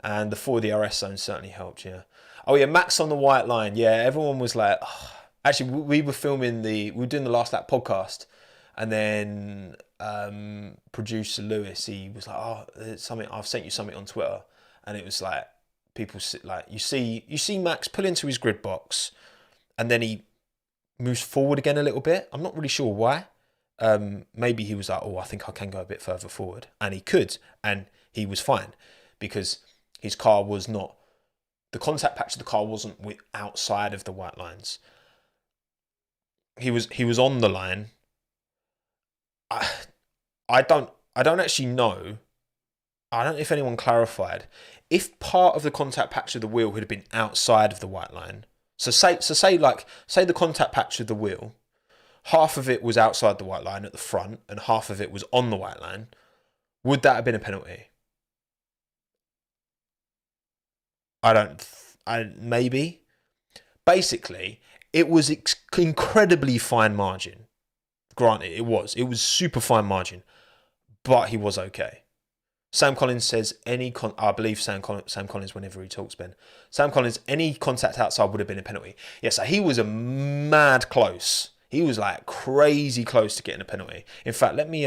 And the 4 DRS zone certainly helped, yeah. Oh yeah, Max on the white line. Yeah, everyone was like, oh. Actually, we were doing the Last Lap podcast, and then producer Lewis, he was like, oh, something, I've sent you something on Twitter, and it was like, people like, you see Max pull into his grid box, and then he moves forward again a little bit. I'm not really sure why. Maybe he was like, oh, I think I can go a bit further forward, and he could, and he was fine, because his car was not, the contact patch of the car wasn't outside of the white lines. He was on the line. I don't actually know. I don't know if anyone clarified. If part of the contact patch of the wheel had been outside of the white line, say the contact patch of the wheel, half of it was outside the white line at the front and half of it was on the white line, would that have been a penalty? Maybe. Basically, it was incredibly fine margin. Granted, it was super fine margin, but he was okay. Sam Collins says I believe Sam Collins whenever he talks, Ben. Sam Collins, any contact outside would have been a penalty. Yes, so he was a mad close. He was like crazy close to getting a penalty. In fact, let me,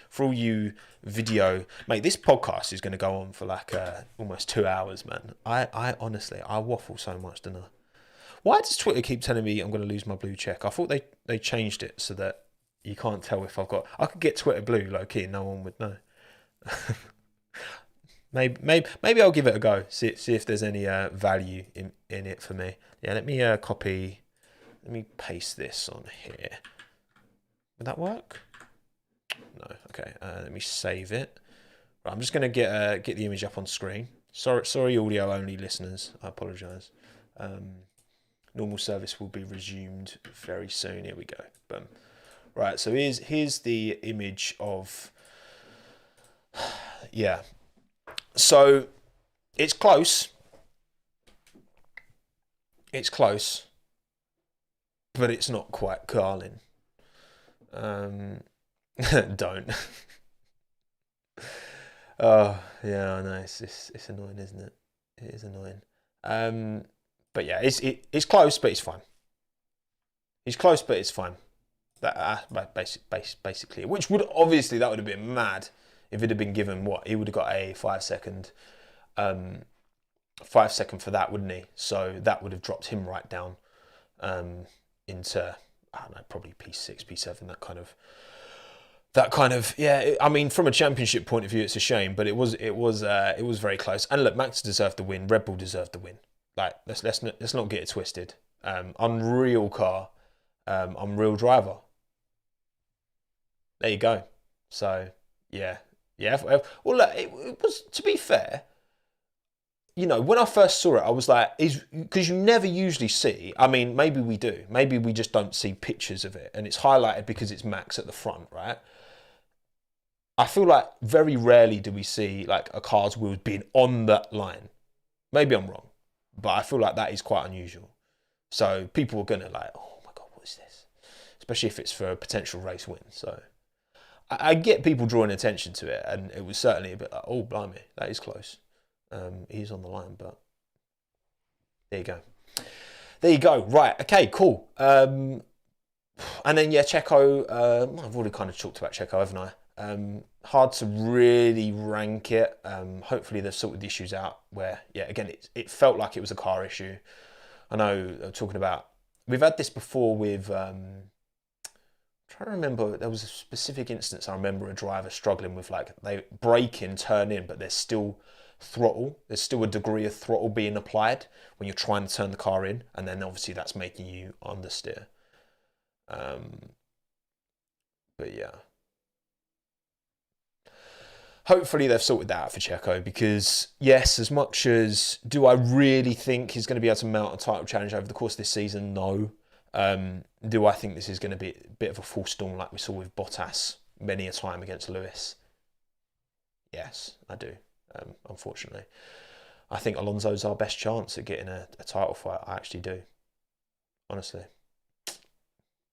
for all you video, mate, this podcast is going to go on for like almost 2 hours, man. I honestly, I waffle so much, don't I? Why does Twitter keep telling me I'm going to lose my blue check? I thought they changed it so that you can't tell if I could get Twitter blue low key and no one would know. Maybe I'll give it a go. See if there's any value in it for me. Yeah, let me copy. Let me paste this on here. Would that work? No. Okay. Let me save it. Right, I'm just gonna get the image up on screen. Sorry, audio only listeners. I apologise. Normal service will be resumed very soon. Here we go. Boom. Right. So here's the image of. Yeah. So it's close. It's close, but it's not quite Carlin. Don't. Oh yeah, I know. It's annoying, isn't it? It is annoying. But yeah, it's close, but it's fine. It's close, but it's fine. That basically, which would obviously that would have been mad if it had been given what he would have got a 5 second, 5 second for that, wouldn't he? So that would have dropped him right down into I don't know, probably P6, P7, that kind of yeah. I mean, from a championship point of view, it's a shame, but it was very close. And look, Max deserved the win. Red Bull deserved the win. Like let's not get it twisted. Unreal car, unreal driver. There you go. So yeah. Well, look, it was, to be fair, you know, when I first saw it, I was like, because you never usually see, I mean, maybe we do, maybe we just don't see pictures of it, and it's highlighted because it's Max at the front, right? I feel like very rarely do we see like a car's wheels being on that line. Maybe I'm wrong, but I feel like that is quite unusual. So people are gonna like, oh my God, what is this? Especially if it's for a potential race win. So I get people drawing attention to it, and it was certainly a bit like, oh, blimey, that is close. He's on the line, but there you go. There you go. Right, okay, cool. And then, yeah, Checo, I've already kind of talked about Checo, haven't I? Hard to really rank it. Hopefully they've sorted the issues out where, yeah, again, it felt like it was a car issue. I know talking about, we've had this before with... trying to remember, there was a specific instance I remember a driver struggling with, like they brake in, turn in, but there's still throttle. There's still a degree of throttle being applied when you're trying to turn the car in, and then obviously that's making you understeer. But yeah. Hopefully they've sorted that out for Checo, because yes, as much as do I really think he's going to be able to mount a title challenge over the course of this season? No. Do I think this is going to be a bit of a full storm like we saw with Bottas many a time against Lewis? Yes, I do. Unfortunately, I think Alonso's our best chance at getting a title fight. I actually do, honestly.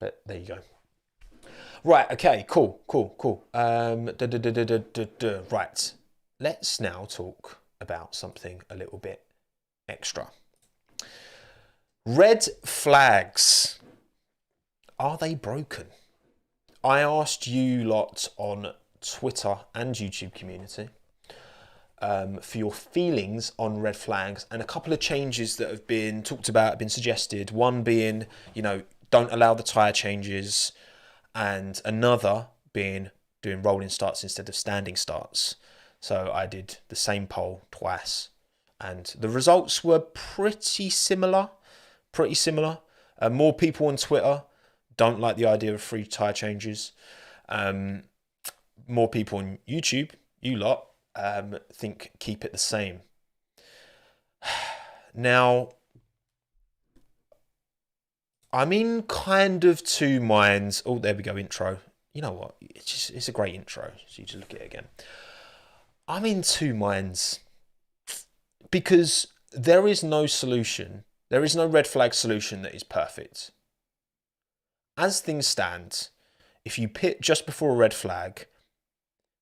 But there you go. Right. Okay. Cool. Right. Let's now talk about something a little bit extra. Red flags. Are they broken? I asked you lot on Twitter and YouTube community for your feelings on red flags, and a couple of changes that have been talked about, have been suggested. One being, you know, don't allow the tyre changes, and another being doing rolling starts instead of standing starts. So I did the same poll twice, and the results were pretty similar. More people on Twitter don't like the idea of free tyre changes. More people on YouTube, you lot, think keep it the same. Now, I'm in kind of two minds. Oh, there we go, intro. You know what? It's a great intro. So you just look at it again. I'm in two minds because there is no solution. There is no red flag solution that is perfect. As things stand, if you pit just before a red flag,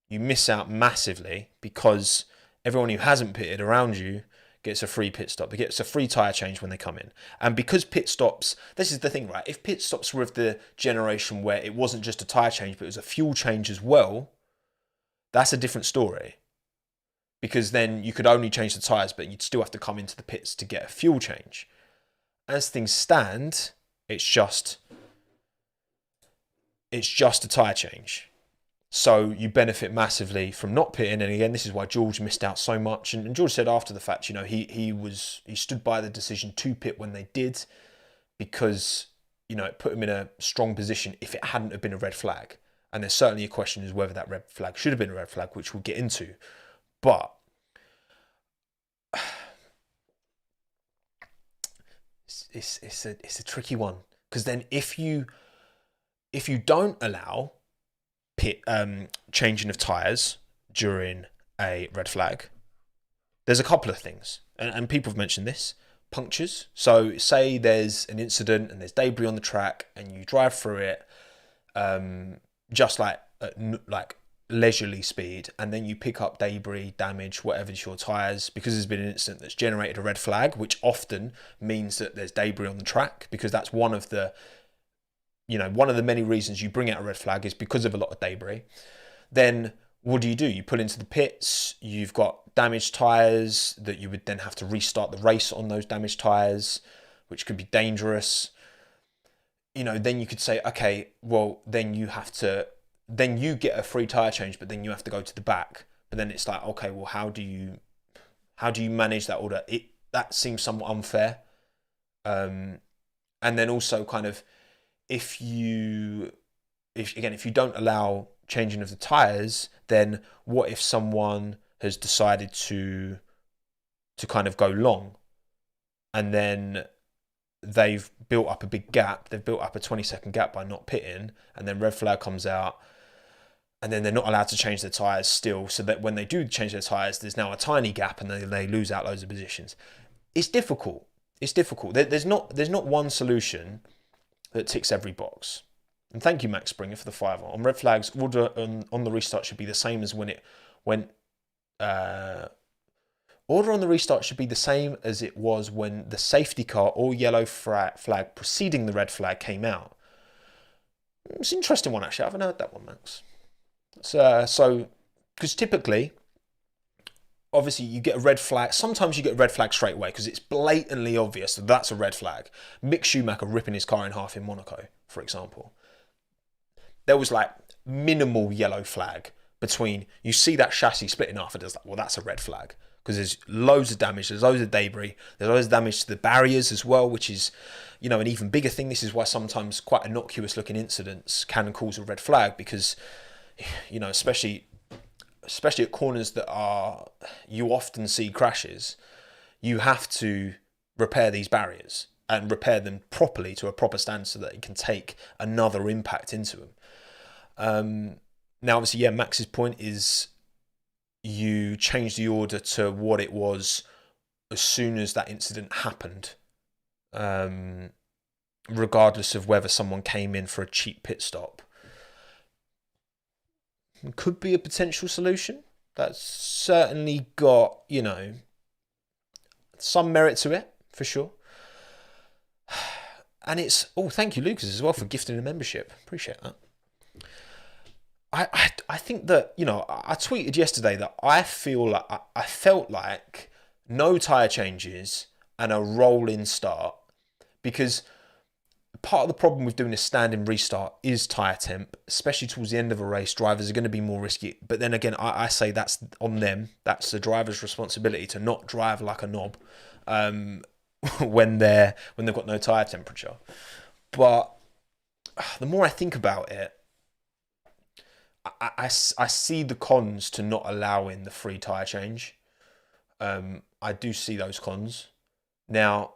you miss out massively because everyone who hasn't pitted around you gets a free pit stop. They get a free tyre change when they come in. And because pit stops, this is the thing, right? If pit stops were of the generation where it wasn't just a tyre change, but it was a fuel change as well, that's a different story. Because then you could only change the tyres, but you'd still have to come into the pits to get a fuel change. As things stand, it's just a tyre change. So you benefit massively from not pitting. And again, this is why George missed out so much. And George said after the fact, he stood by the decision to pit when they did, because, it put him in a strong position if it hadn't have been a red flag. And there's certainly a question as whether that red flag should have been a red flag, which we'll get into. But it's a tricky one, because then if you don't allow changing of tyres during a red flag, there's a couple of things, and people have mentioned this: punctures. So say there's an incident and there's debris on the track, and you drive through it, just like leisurely speed, and then you pick up debris, damage, whatever to your tyres, because there's been an incident that's generated a red flag, which often means that there's debris on the track, because that's one of the many reasons you bring out a red flag is because of a lot of debris. Then what do? You pull into the pits, you've got damaged tyres that you would then have to restart the race on those damaged tyres, which could be dangerous. Then you could say, okay, well, then you get a free tyre change, but then you have to go to the back. But then it's like, okay, well, how do you manage that order? That seems somewhat unfair. And then also kind of, if you don't allow changing of the tyres, then what if someone has decided to kind of go long, and then they've built up a big gap, they've built up a 20-second gap by not pitting, and then red flag comes out, and then they're not allowed to change their tyres still, so that when they do change their tyres, there's now a tiny gap, and they lose out loads of positions. It's difficult. There's not one solution that ticks every box. And thank you, Max Springer, for the $5. On red flags, order on the restart should be the same as when it went. Order on the restart should be the same as it was when the safety car or yellow flag preceding the red flag came out. It's an interesting one, actually. I haven't heard that one, Max. So, because typically, obviously, you get a red flag. Sometimes you get a red flag straight away because it's blatantly obvious that that's a red flag. Mick Schumacher ripping his car in half in Monaco, for example. There was like minimal yellow flag between, you see that chassis split in half, and it's like, well, that's a red flag. Because there's loads of damage, there's loads of debris, there's loads of damage to the barriers as well, which is, an even bigger thing. This is why sometimes quite innocuous looking incidents can cause a red flag, because, especially at corners that you often see crashes, you have to repair these barriers and repair them properly to a proper standard so that it can take another impact into them. Now, obviously, yeah, Max's point is you change the order to what it was as soon as that incident happened, regardless of whether someone came in for a cheap pit stop. Could be a potential solution. That's certainly got, some merit to it, for sure. And it's, thank you, Lucas, as well, for gifting a membership. Appreciate that. I think that, I tweeted yesterday that I felt like no tyre changes and a roll-in start, because part of the problem with doing a standing restart is tyre temp, especially towards the end of a race. Drivers are going to be more risky. But then again, I say that's on them. That's the driver's responsibility to not drive like a knob when they've got no tyre temperature. But the more I think about it, I see the cons to not allowing the free tyre change. I do see those cons. Now,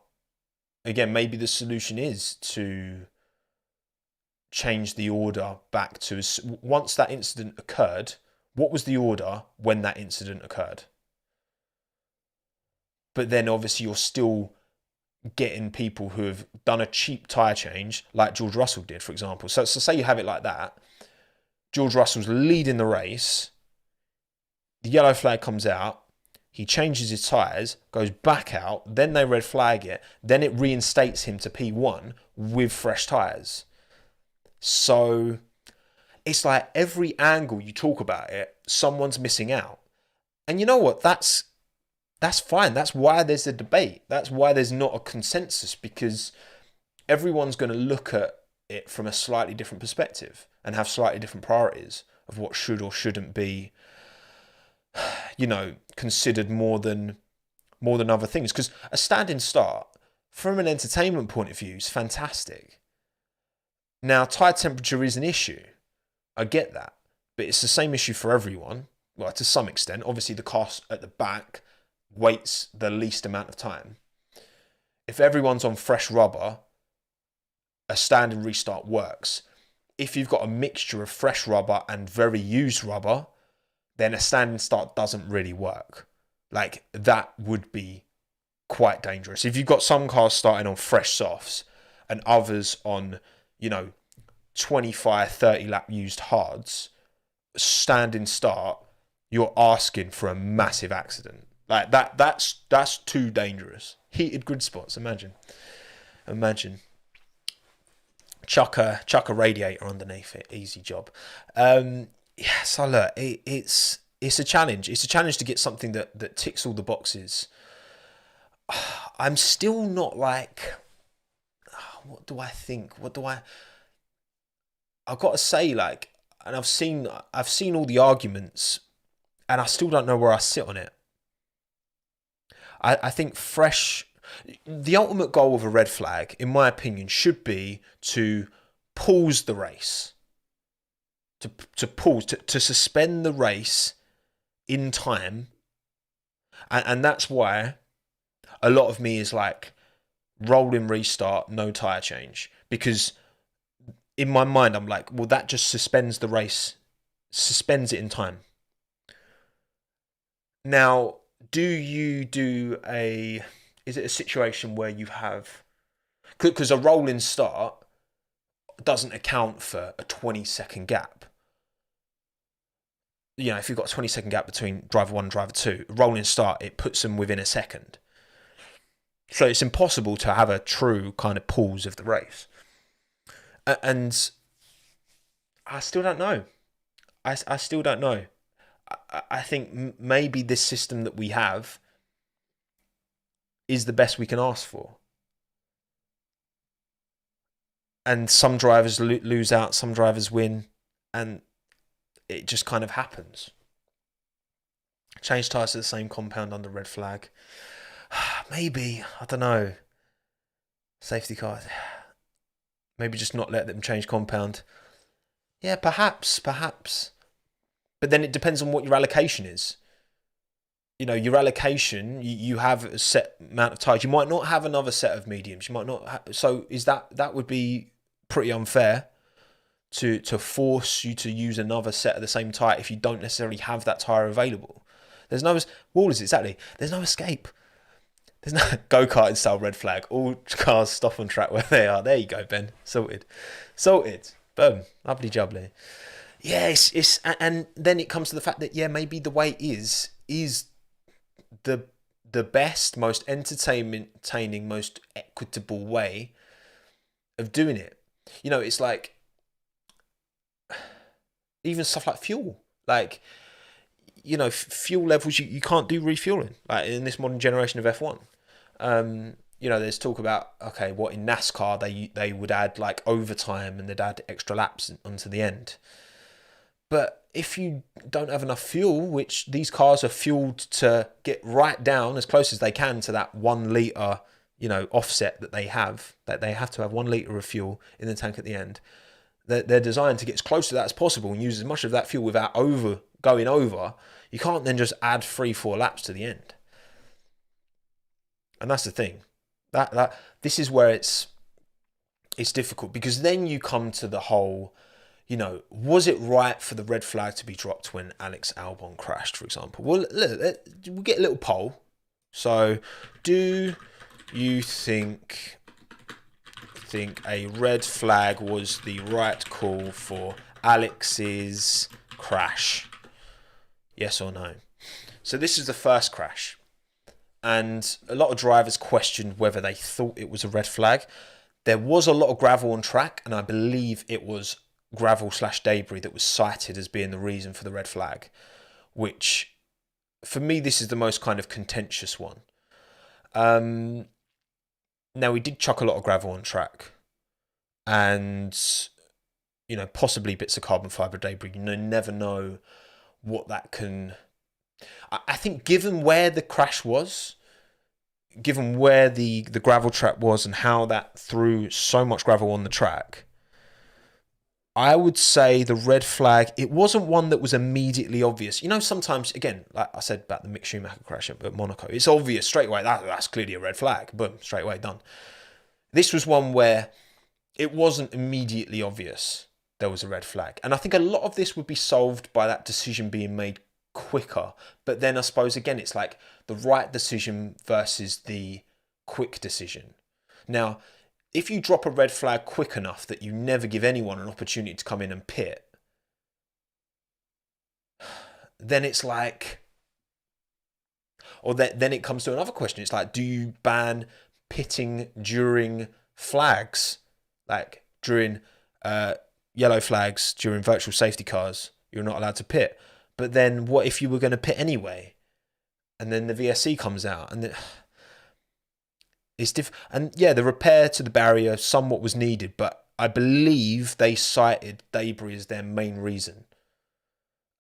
again, maybe the solution is to change the order back to, once that incident occurred, what was the order when that incident occurred? But then obviously you're still getting people who have done a cheap tyre change, like George Russell did, for example. So say you have it like that. George Russell's leading the race. The yellow flag comes out. He changes his tyres, goes back out. Then they red flag it. Then it reinstates him to P1 with fresh tyres. So it's like every angle you talk about it, someone's missing out. And you know what? That's fine. That's why there's a debate. That's why there's not a consensus, because everyone's going to look at it from a slightly different perspective and have slightly different priorities of what should or shouldn't be, considered more than other things. Because a standing start, from an entertainment point of view, is fantastic. Now, tire temperature is an issue. I get that. But it's the same issue for everyone. Well, to some extent. Obviously, the car at the back waits the least amount of time. If everyone's on fresh rubber, a standing restart works. If you've got a mixture of fresh rubber and very used rubber, then a standing start doesn't really work. Like, that would be quite dangerous. If you've got some cars starting on fresh softs and others on, 25, 30 lap used hards, standing start, you're asking for a massive accident. Like, that's too dangerous. Heated grid spots, imagine. Chuck a radiator underneath it, easy job. So look, it's a challenge. It's a challenge to get something that ticks all the boxes. I'm still not like, what do I think? I've got to say, like, and I've seen all the arguments, and I still don't know where I sit on it. I think the ultimate goal of a red flag, in my opinion, should be to pause the race. To suspend the race in time. And that's why a lot of me is like, rolling restart, no tyre change. Because in my mind, I'm like, well, that just suspends the race, suspends it in time. Now, is it a situation where you have, because a rolling start doesn't account for a 20-second gap. If you've got a 20-second gap between driver 1 and driver 2, a rolling start, it puts them within a second. So it's impossible to have a true kind of pause of the race. And I still don't know. I still don't know. I think maybe this system that we have is the best we can ask for. And some drivers lose out, some drivers win, and it just kind of happens. Change tyres to the same compound under red flag. Maybe, I don't know. Safety cars. Maybe just not let them change compound. Yeah, perhaps. But then it depends on what your allocation is. Your allocation, you have a set amount of tyres. You might not have another set of mediums. You might not. So is that would be pretty unfair to force you to use another set of the same tyre if you don't necessarily have that tyre available. There's no escape. There's no go-karting style red flag. All cars stop on track where they are. There you go, Ben. Sorted. Boom. Lovely jubbly. Yeah, it's and then it comes to the fact that maybe the way is the best, most entertaining, most equitable way of doing it. It's like even stuff like fuel. Like, fuel levels, you can't do refueling, like in this modern generation of F1. There's talk about, okay, what in NASCAR they would add like overtime and they'd add extra laps onto the end. But if you don't have enough fuel, which these cars are fueled to get right down as close as they can to that 1 litre, offset that they have to have 1 litre of fuel in the tank at the end. They're designed to get as close to that as possible and use as much of that fuel without going over. You can't then just add 3-4 laps to the end. And that's the thing. That this is where it's difficult, because then you come to the whole, was it right for the red flag to be dropped when Alex Albon crashed, for example? Well, we'll get a little poll. So, do you think a red flag was the right call for Alex's crash? Yes or no? So this is the first crash. And a lot of drivers questioned whether they thought it was a red flag. There was a lot of gravel on track, and I believe it was gravel/debris that was cited as being the reason for the red flag, which, for me, this is the most kind of contentious one. Now, we did chuck a lot of gravel on track, and, possibly bits of carbon fibre debris. You never know what that can... I think given where the crash was, given where the gravel trap was and how that threw so much gravel on the track, I would say the red flag, it wasn't one that was immediately obvious. Sometimes, again, like I said about the Mick Schumacher crash at Monaco, it's obvious straight away, that's clearly a red flag. Boom, straight away, done. This was one where it wasn't immediately obvious there was a red flag. And I think a lot of this would be solved by that decision being made quicker. But then I suppose, again, it's like the right decision versus the quick decision. Now, if you drop a red flag quick enough that you never give anyone an opportunity to come in and pit, then it's like... Or then it comes to another question. It's like, do you ban pitting during flags? Like, during yellow flags, during virtual safety cars, you're not allowed to pit. But then what if you were going to pit anyway? And then the VSC comes out and... It's and yeah, the repair to the barrier somewhat was needed, but I believe they cited debris as their main reason.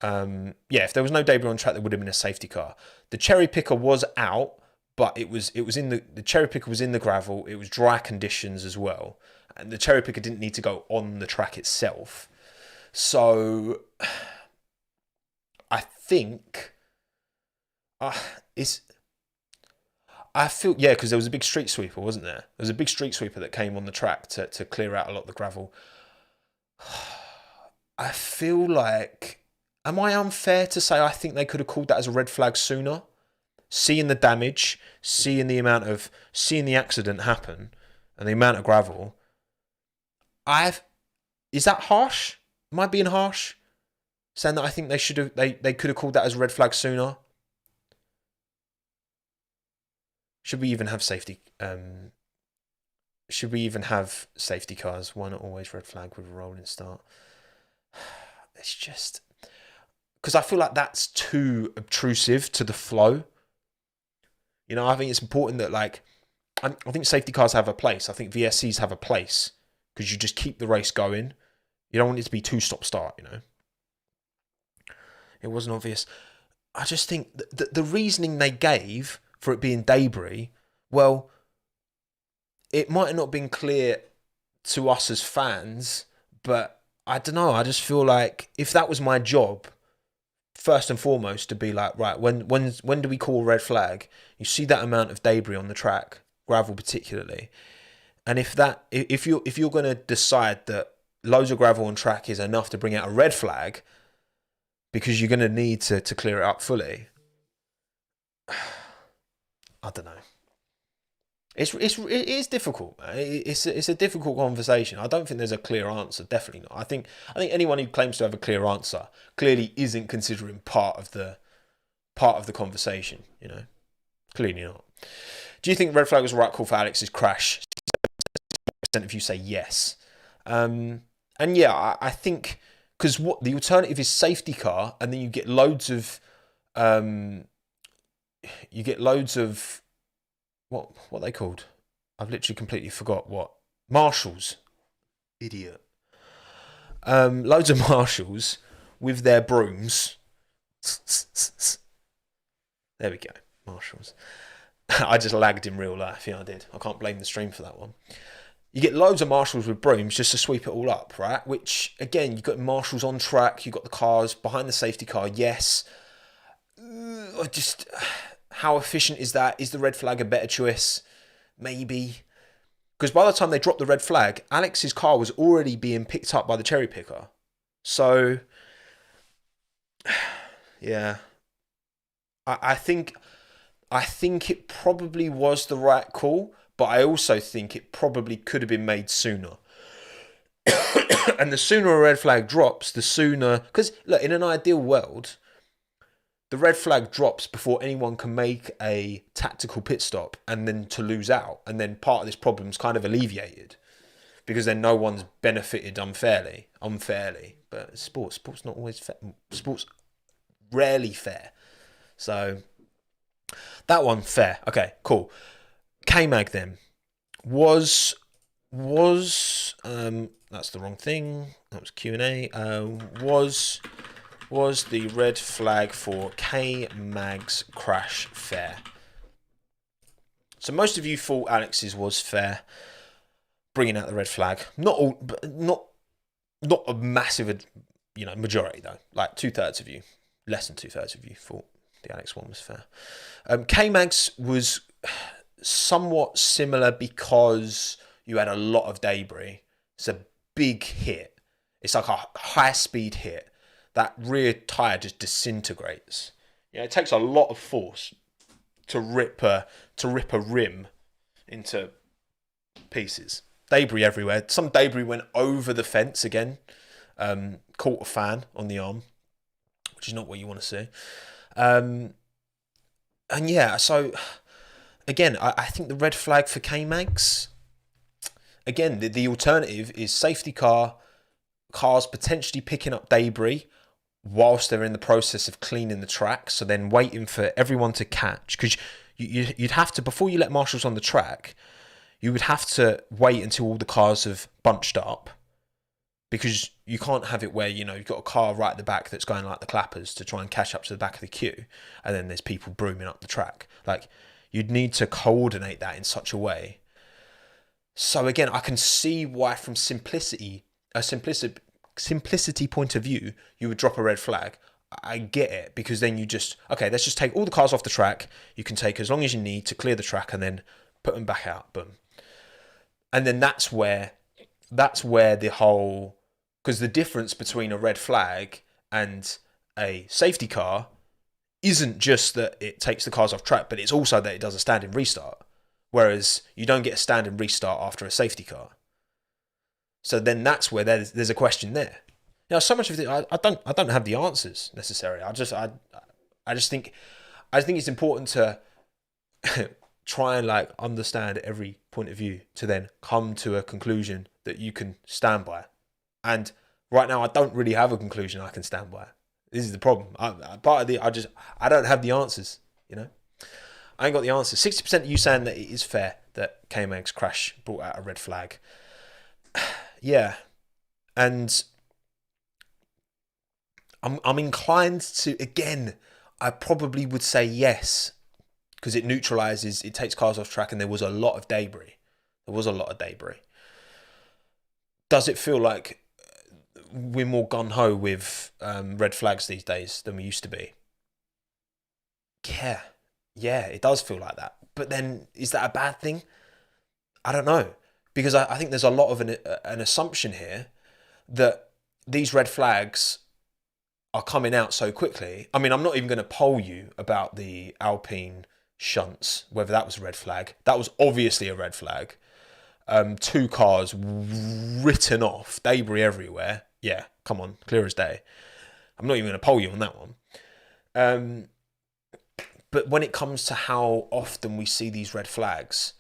If there was no debris on track, there would have been a safety car. The cherry picker was out, but it was in the cherry picker was in the gravel. It was dry conditions as well, and the cherry picker didn't need to go on the track itself. So I think I feel, because there was a big street sweeper, wasn't there? There was a big street sweeper that came on the track to clear out a lot of the gravel. I feel like, am I unfair to say I think they could have called that as a red flag sooner? Seeing the damage, seeing the accident happen, and the amount of gravel. Is that harsh? Am I being harsh? Saying that I think they could have called that as a red flag sooner? Should we even have safety? Should we even have safety cars? Why not always red flag with a rolling start? It's just because I feel like that's too obtrusive to the flow. I think it's important that I think safety cars have a place. I think VSCs have a place because you just keep the race going. You don't want it to be two stop start. It wasn't obvious. I just think the reasoning they gave for it being debris, well, it might have not been clear to us as fans, but I don't know. I just feel like if that was my job, first and foremost, to be like, right, when do we call a red flag? You see that amount of debris on the track, gravel particularly, and if you're going to decide that loads of gravel on track is enough to bring out a red flag, because you're going to need to clear it up fully. I don't know. It is difficult, man. It's a difficult conversation. I don't think there's a clear answer. Definitely not. I think anyone who claims to have a clear answer clearly isn't considering part of the conversation. Clearly not. Do you think red flag was the right call for Alex's crash? If you say yes, and yeah, I think because what the alternative is safety car, and then you get loads of what are they called? I've literally completely forgot what. Marshals. Idiot. Loads of marshals with their brooms. There we go. Marshals. I just lagged in real life. Yeah, I did. I can't blame the stream for that one. You get loads of marshals with brooms just to sweep it all up, right? Which, again, you've got marshals on track. You've got the cars behind the safety car. Yes. How efficient is that? Is the red flag a better choice? Maybe. Because by the time they dropped the red flag, Alex's car was already being picked up by the cherry picker. So, yeah. I think it probably was the right call, but I also think it probably could have been made sooner. And the sooner a red flag drops, the sooner... Because, look, in an ideal world, the red flag drops before anyone can make a tactical pit stop and then to lose out. And then part of this problem's kind of alleviated. Because then no one's benefited unfairly. But sport's not always fair. Sport's rarely fair. So, that one, fair. Okay, cool. K-Mag then. Was Was that's the wrong thing. That was Q&A. Was the red flag for K-Mag's crash fair? So most of you thought Alex's was fair, bringing out the red flag. Not all, but not a massive, majority though. Like 2/3 of you, less than 2/3 of you thought the Alex one was fair. K-Mag's was somewhat similar because you had a lot of debris. It's a big hit. It's like a high-speed hit. That rear tyre just disintegrates. It takes a lot of force to rip a rim into pieces. Debris everywhere. Some debris went over the fence again. Caught a fan on the arm, which is not what you want to see. And yeah, so again, I think the red flag for K-Mags, again, the alternative is safety cars potentially picking up debris whilst they're in the process of cleaning the track, so then waiting for everyone to catch. Because you'd have to, before you let marshals on the track, you would have to wait until all the cars have bunched up, because you can't have it where, you've got a car right at the back that's going like the clappers to try and catch up to the back of the queue, and then there's people brooming up the track. Like, you'd need to coordinate that in such a way. So again, I can see why from simplicity point of view, you would drop a red flag. I get it, because then you just, okay, let's just take all the cars off the track. You can take as long as you need to clear the track and then put them back out. Boom. And then that's where the whole, because the difference between a red flag and a safety car isn't just that it takes the cars off track, but it's also that it does a standing restart. Whereas you don't get a standing restart after a safety car. So then that's where there's a question there. So much of it, I don't have the answers necessarily. I just think it's important to try and like understand every point of view to then come to a conclusion that you can stand by. And right now, I don't really have a conclusion I can stand by. This is the problem. I don't have the answers. I ain't got the answers. 60% of you saying that it is fair that K-Mag's crash brought out a red flag. Yeah, and I'm inclined to, again, I probably would say yes, because it neutralizes, it takes cars off track, and there was a lot of debris. Does it feel like we're more gung-ho with red flags these days than we used to be? Yeah, it does feel like that. But then, is that a bad thing? I don't know, because I think there's a lot of an assumption here that these red flags are coming out so quickly. I mean, I'm not even going to poll you about the Alpine shunts, whether that was a red flag. That was obviously a red flag. 2 cars written off, debris everywhere. Yeah, come on, clear as day. I'm not even going to poll you on that one. But when it comes to how often we see these red flags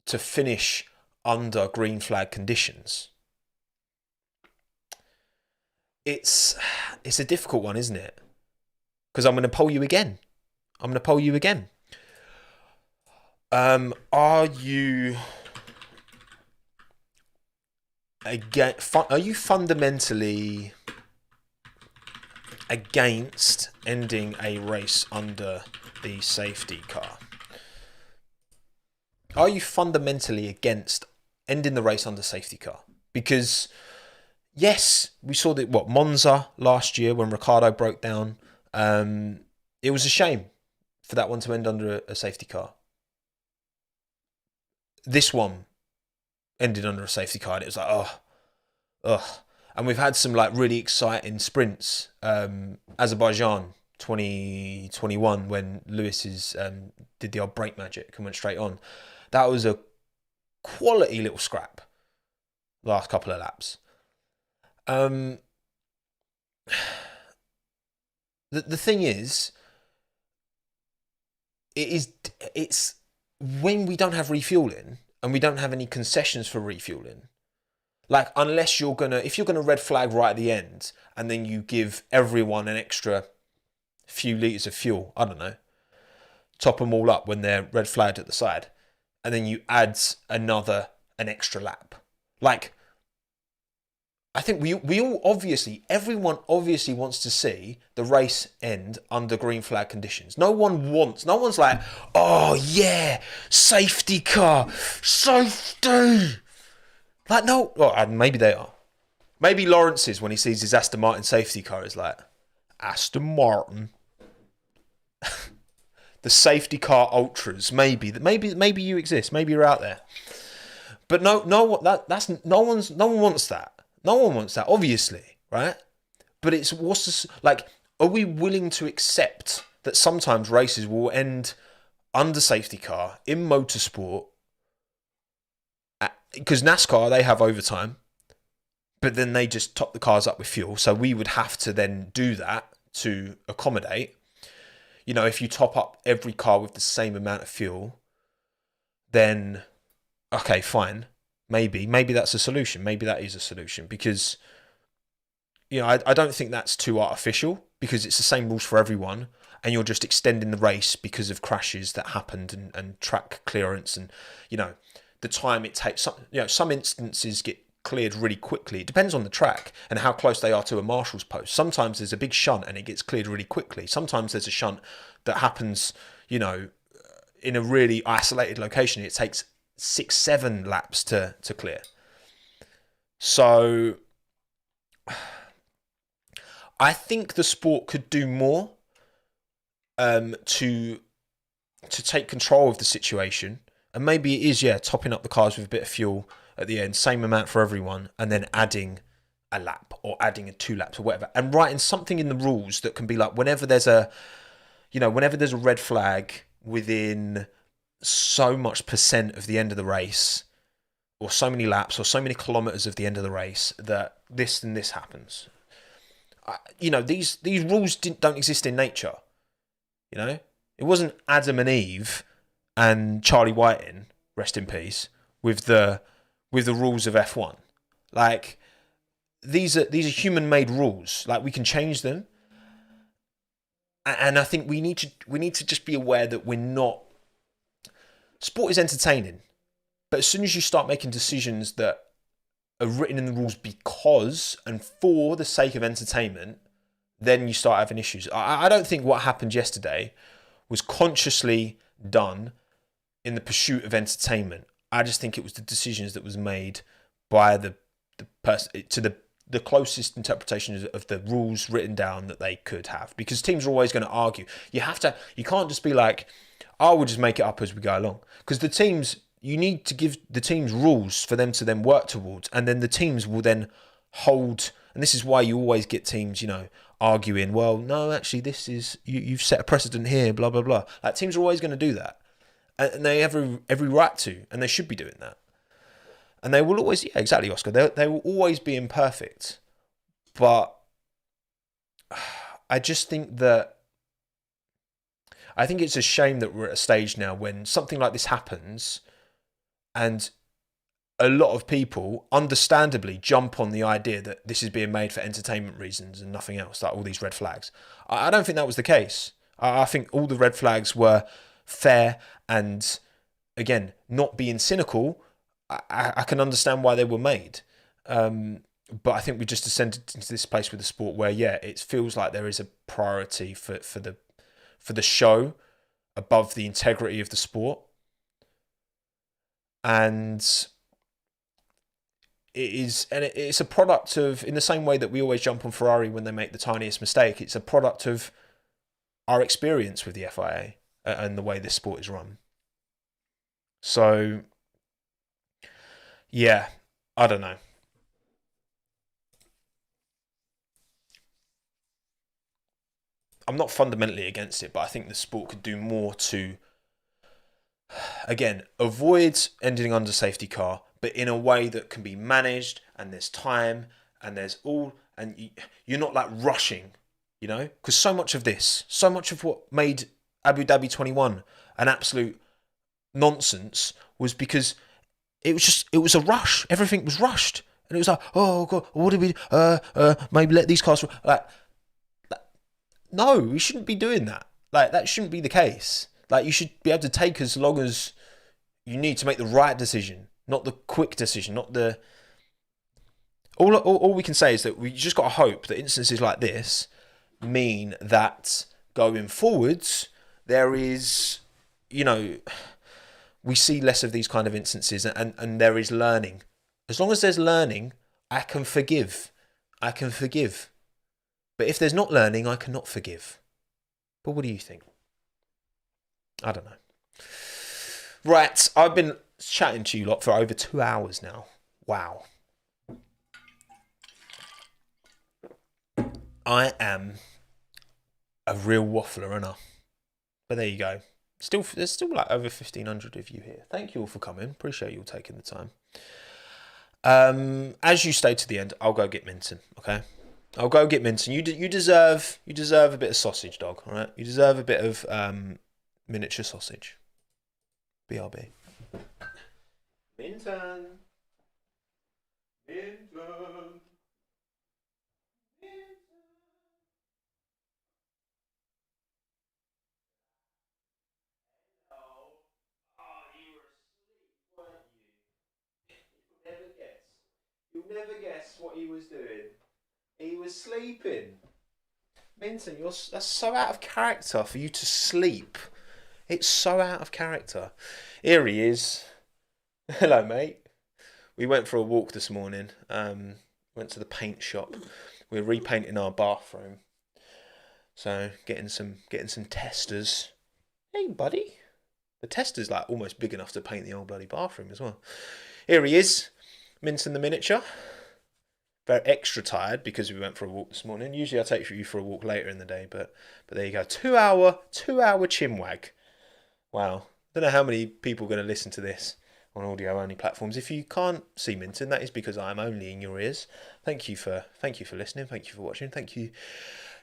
to finish under green flag conditions, it's a difficult one, isn't it? Because I'm going to poll you again. Are you fundamentally against ending a race under the safety car? Are you fundamentally against ending the race under safety car? Because yes, we saw that Monza last year when Ricciardo broke down. It was a shame for that one to end under a safety car. This one ended under a safety car, and it was like, ugh. And we've had some like really exciting sprints. Azerbaijan 2021 when Lewis's did the old brake magic and went straight on. That was a quality little scrap. Last couple of laps. The thing is, it's when we don't have refueling and we don't have any concessions for refueling. Like, unless if you're gonna red flag right at the end and then you give everyone an extra few litres of fuel, I don't know, top them all up when they're red flagged at the side, and then you add another an extra lap. Like, I think we all obviously, everyone obviously wants to see the race end under green flag conditions. No one's like, oh yeah, safety car, safety. Like, no, well, and maybe they are. Maybe Lawrence is, when he sees his Aston Martin safety car, is like, Aston Martin. The safety car ultras, maybe you exist, maybe you're out there, but no one wants that. No one wants that, obviously, right? But it's what's this, like? Are we willing to accept that sometimes races will end under safety car in motorsport? Because NASCAR, they have overtime, but then they just top the cars up with fuel. So we would have to then do that to accommodate. You know, if you top up every car with the same amount of fuel, then, okay, fine. Maybe that's a solution. Maybe that is a solution, because, you know, I don't think that's too artificial, because it's the same rules for everyone, and you're just extending the race because of crashes that happened and track clearance, and, you know, the time it takes. Some instances get cleared really quickly. It depends on the track and how close they are to a marshal's post. Sometimes there's a big shunt and it gets cleared really quickly. Sometimes there's a shunt that happens, you know, in a really isolated location. It takes 6-7 laps to clear. So I think the sport could do more to take control of the situation. And maybe it is, topping up the cars with a bit of fuel at the end, same amount for everyone, and then adding a lap or adding 2 laps or whatever, and writing something in the rules that can be like, whenever there's a red flag within so much % of the end of the race, or so many laps or so many kilometers of the end of the race, that this and this happens. These rules don't exist in nature. You know, it wasn't Adam and Eve and Charlie Whiting, rest in peace, with the rules of F1. Like, these are human-made rules. Like, we can change them, and I think we need to just be aware that we're not. Sport is entertaining, but as soon as you start making decisions that are written in the rules because and for the sake of entertainment, then you start having issues. I don't think what happened yesterday was consciously done in the pursuit of entertainment. I just think it was the decisions that was made by the person to the closest interpretation of the rules written down that they could have. Because teams are always going to argue. You can't just be like, oh, we'll just make it up as we go along. Because you need to give the teams rules for them to then work towards, and then the teams will then hold. And this is why you always get teams, arguing, well, no, actually, this is, you've set a precedent here, blah, blah, blah. Like, teams are always going to do that. And they have every right to, and they should be doing that. And they will always, exactly, Oscar. They will always be imperfect. But I just think it's a shame that we're at a stage now when something like this happens, and a lot of people understandably jump on the idea that this is being made for entertainment reasons and nothing else, like all these red flags. I don't think that was the case. I think all the red flags were fair, and again, not being cynical, I can understand why they were made. But I think we just descended into this place with the sport where, it feels like there is a priority for the show above the integrity of the sport. And it's a product of, in the same way that we always jump on Ferrari when they make the tiniest mistake, it's a product of our experience with the FIA and the way this sport is run. So, I don't know. I'm not fundamentally against it, but I think the sport could do more to, again, avoid ending under safety car, but in a way that can be managed, and there's time, and you're not like rushing, because so much of what made Abu Dhabi 21 an absolute nonsense was because it was a rush. Everything was rushed, and it was like, oh god, what did we maybe let these cars no, we shouldn't be doing that. Like, that shouldn't be the case. Like, you should be able to take as long as you need to make the right decision, not the quick decision, not the... All we can say is that we just got to hope that instances like this mean that going forwards, there is, we see less of these kind of instances, and there is learning. As long as there's learning, I can forgive. I can forgive. But if there's not learning, I cannot forgive. But what do you think? I don't know. Right, I've been chatting to you lot for over 2 hours now. Wow. I am a real waffler, aren't I? But there you go. There's still like over 1,500 of you here. Thank you all for coming. Appreciate you all taking the time. As you stay to the end, I'll go get Minton. Okay, I'll go get Minton. You deserve a bit of sausage, dog. All right, you deserve a bit of miniature sausage. BRB. Minton. You'll never guess what he was doing. He was sleeping. Minton, that's so out of character for you to sleep. It's so out of character. Here he is. Hello, mate. We went for a walk this morning. Went to the paint shop. We're repainting our bathroom. So getting some testers. Hey, buddy. The tester's like almost big enough to paint the old bloody bathroom as well. Here he is. Minton the miniature. Very extra tired because we went for a walk this morning. Usually I take you for a walk later in the day, but there you go. 2 hour Chinwag. Wow. Don't know how many people are going to listen to this on audio only platforms. If you can't see Minton, that is because I'm only in your ears. Thank you for listening. Thank you for watching. Thank you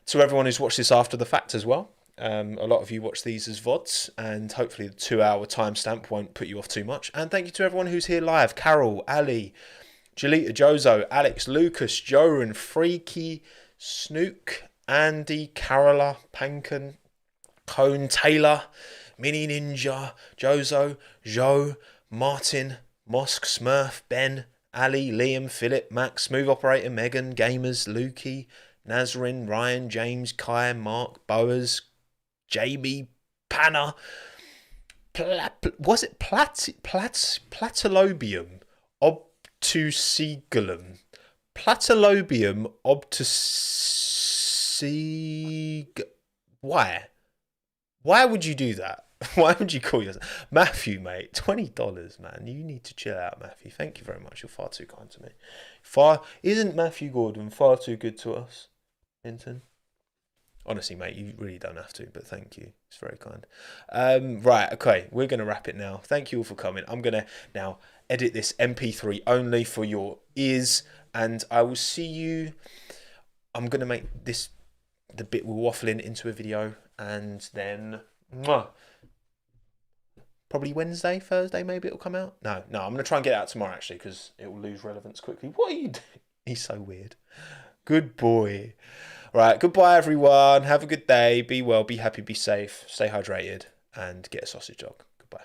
to everyone who's watched this after the fact as well. A lot of you watch these as VODs, and hopefully the 2 hour timestamp won't put you off too much. And thank you to everyone who's here live. Carol, Ali, Jalita, Jozo, Alex, Lucas, Joran, Freaky, Snook, Andy, Carola, Pankin, Cone, Taylor, Mini Ninja, Jozo, Joe, Martin, Mosk, Smurf, Ben, Ali, Liam, Philip, Max, Smooth Operator, Megan, Gamers, Lukey, Nazrin, Ryan, James, Kai, Mark, Boas, Jamie, Panna, was it Platilobium obtusegulum? Platilobium obtuseg... Why? Why would you do that? Why would you call yourself... Matthew, mate, $20, man. You need to chill out, Matthew. Thank you very much. You're far too kind to me. Isn't Matthew Gordon far too good to us, Minton? Honestly, mate, you really don't have to, but thank you. It's very kind. Right, okay, we're going to wrap it now. Thank you all for coming. I'm going to now edit this MP3 only for your ears, and I will see you... I'm going to make this, the bit we're waffling, into a video, and then... Probably Wednesday, Thursday, maybe it'll come out. No, I'm going to try and get it out tomorrow, actually, because it will lose relevance quickly. What are you doing? He's so weird. Good boy. Right, goodbye, everyone. Have a good day. Be well, be happy, be safe. Stay hydrated, and get a sausage dog. Goodbye.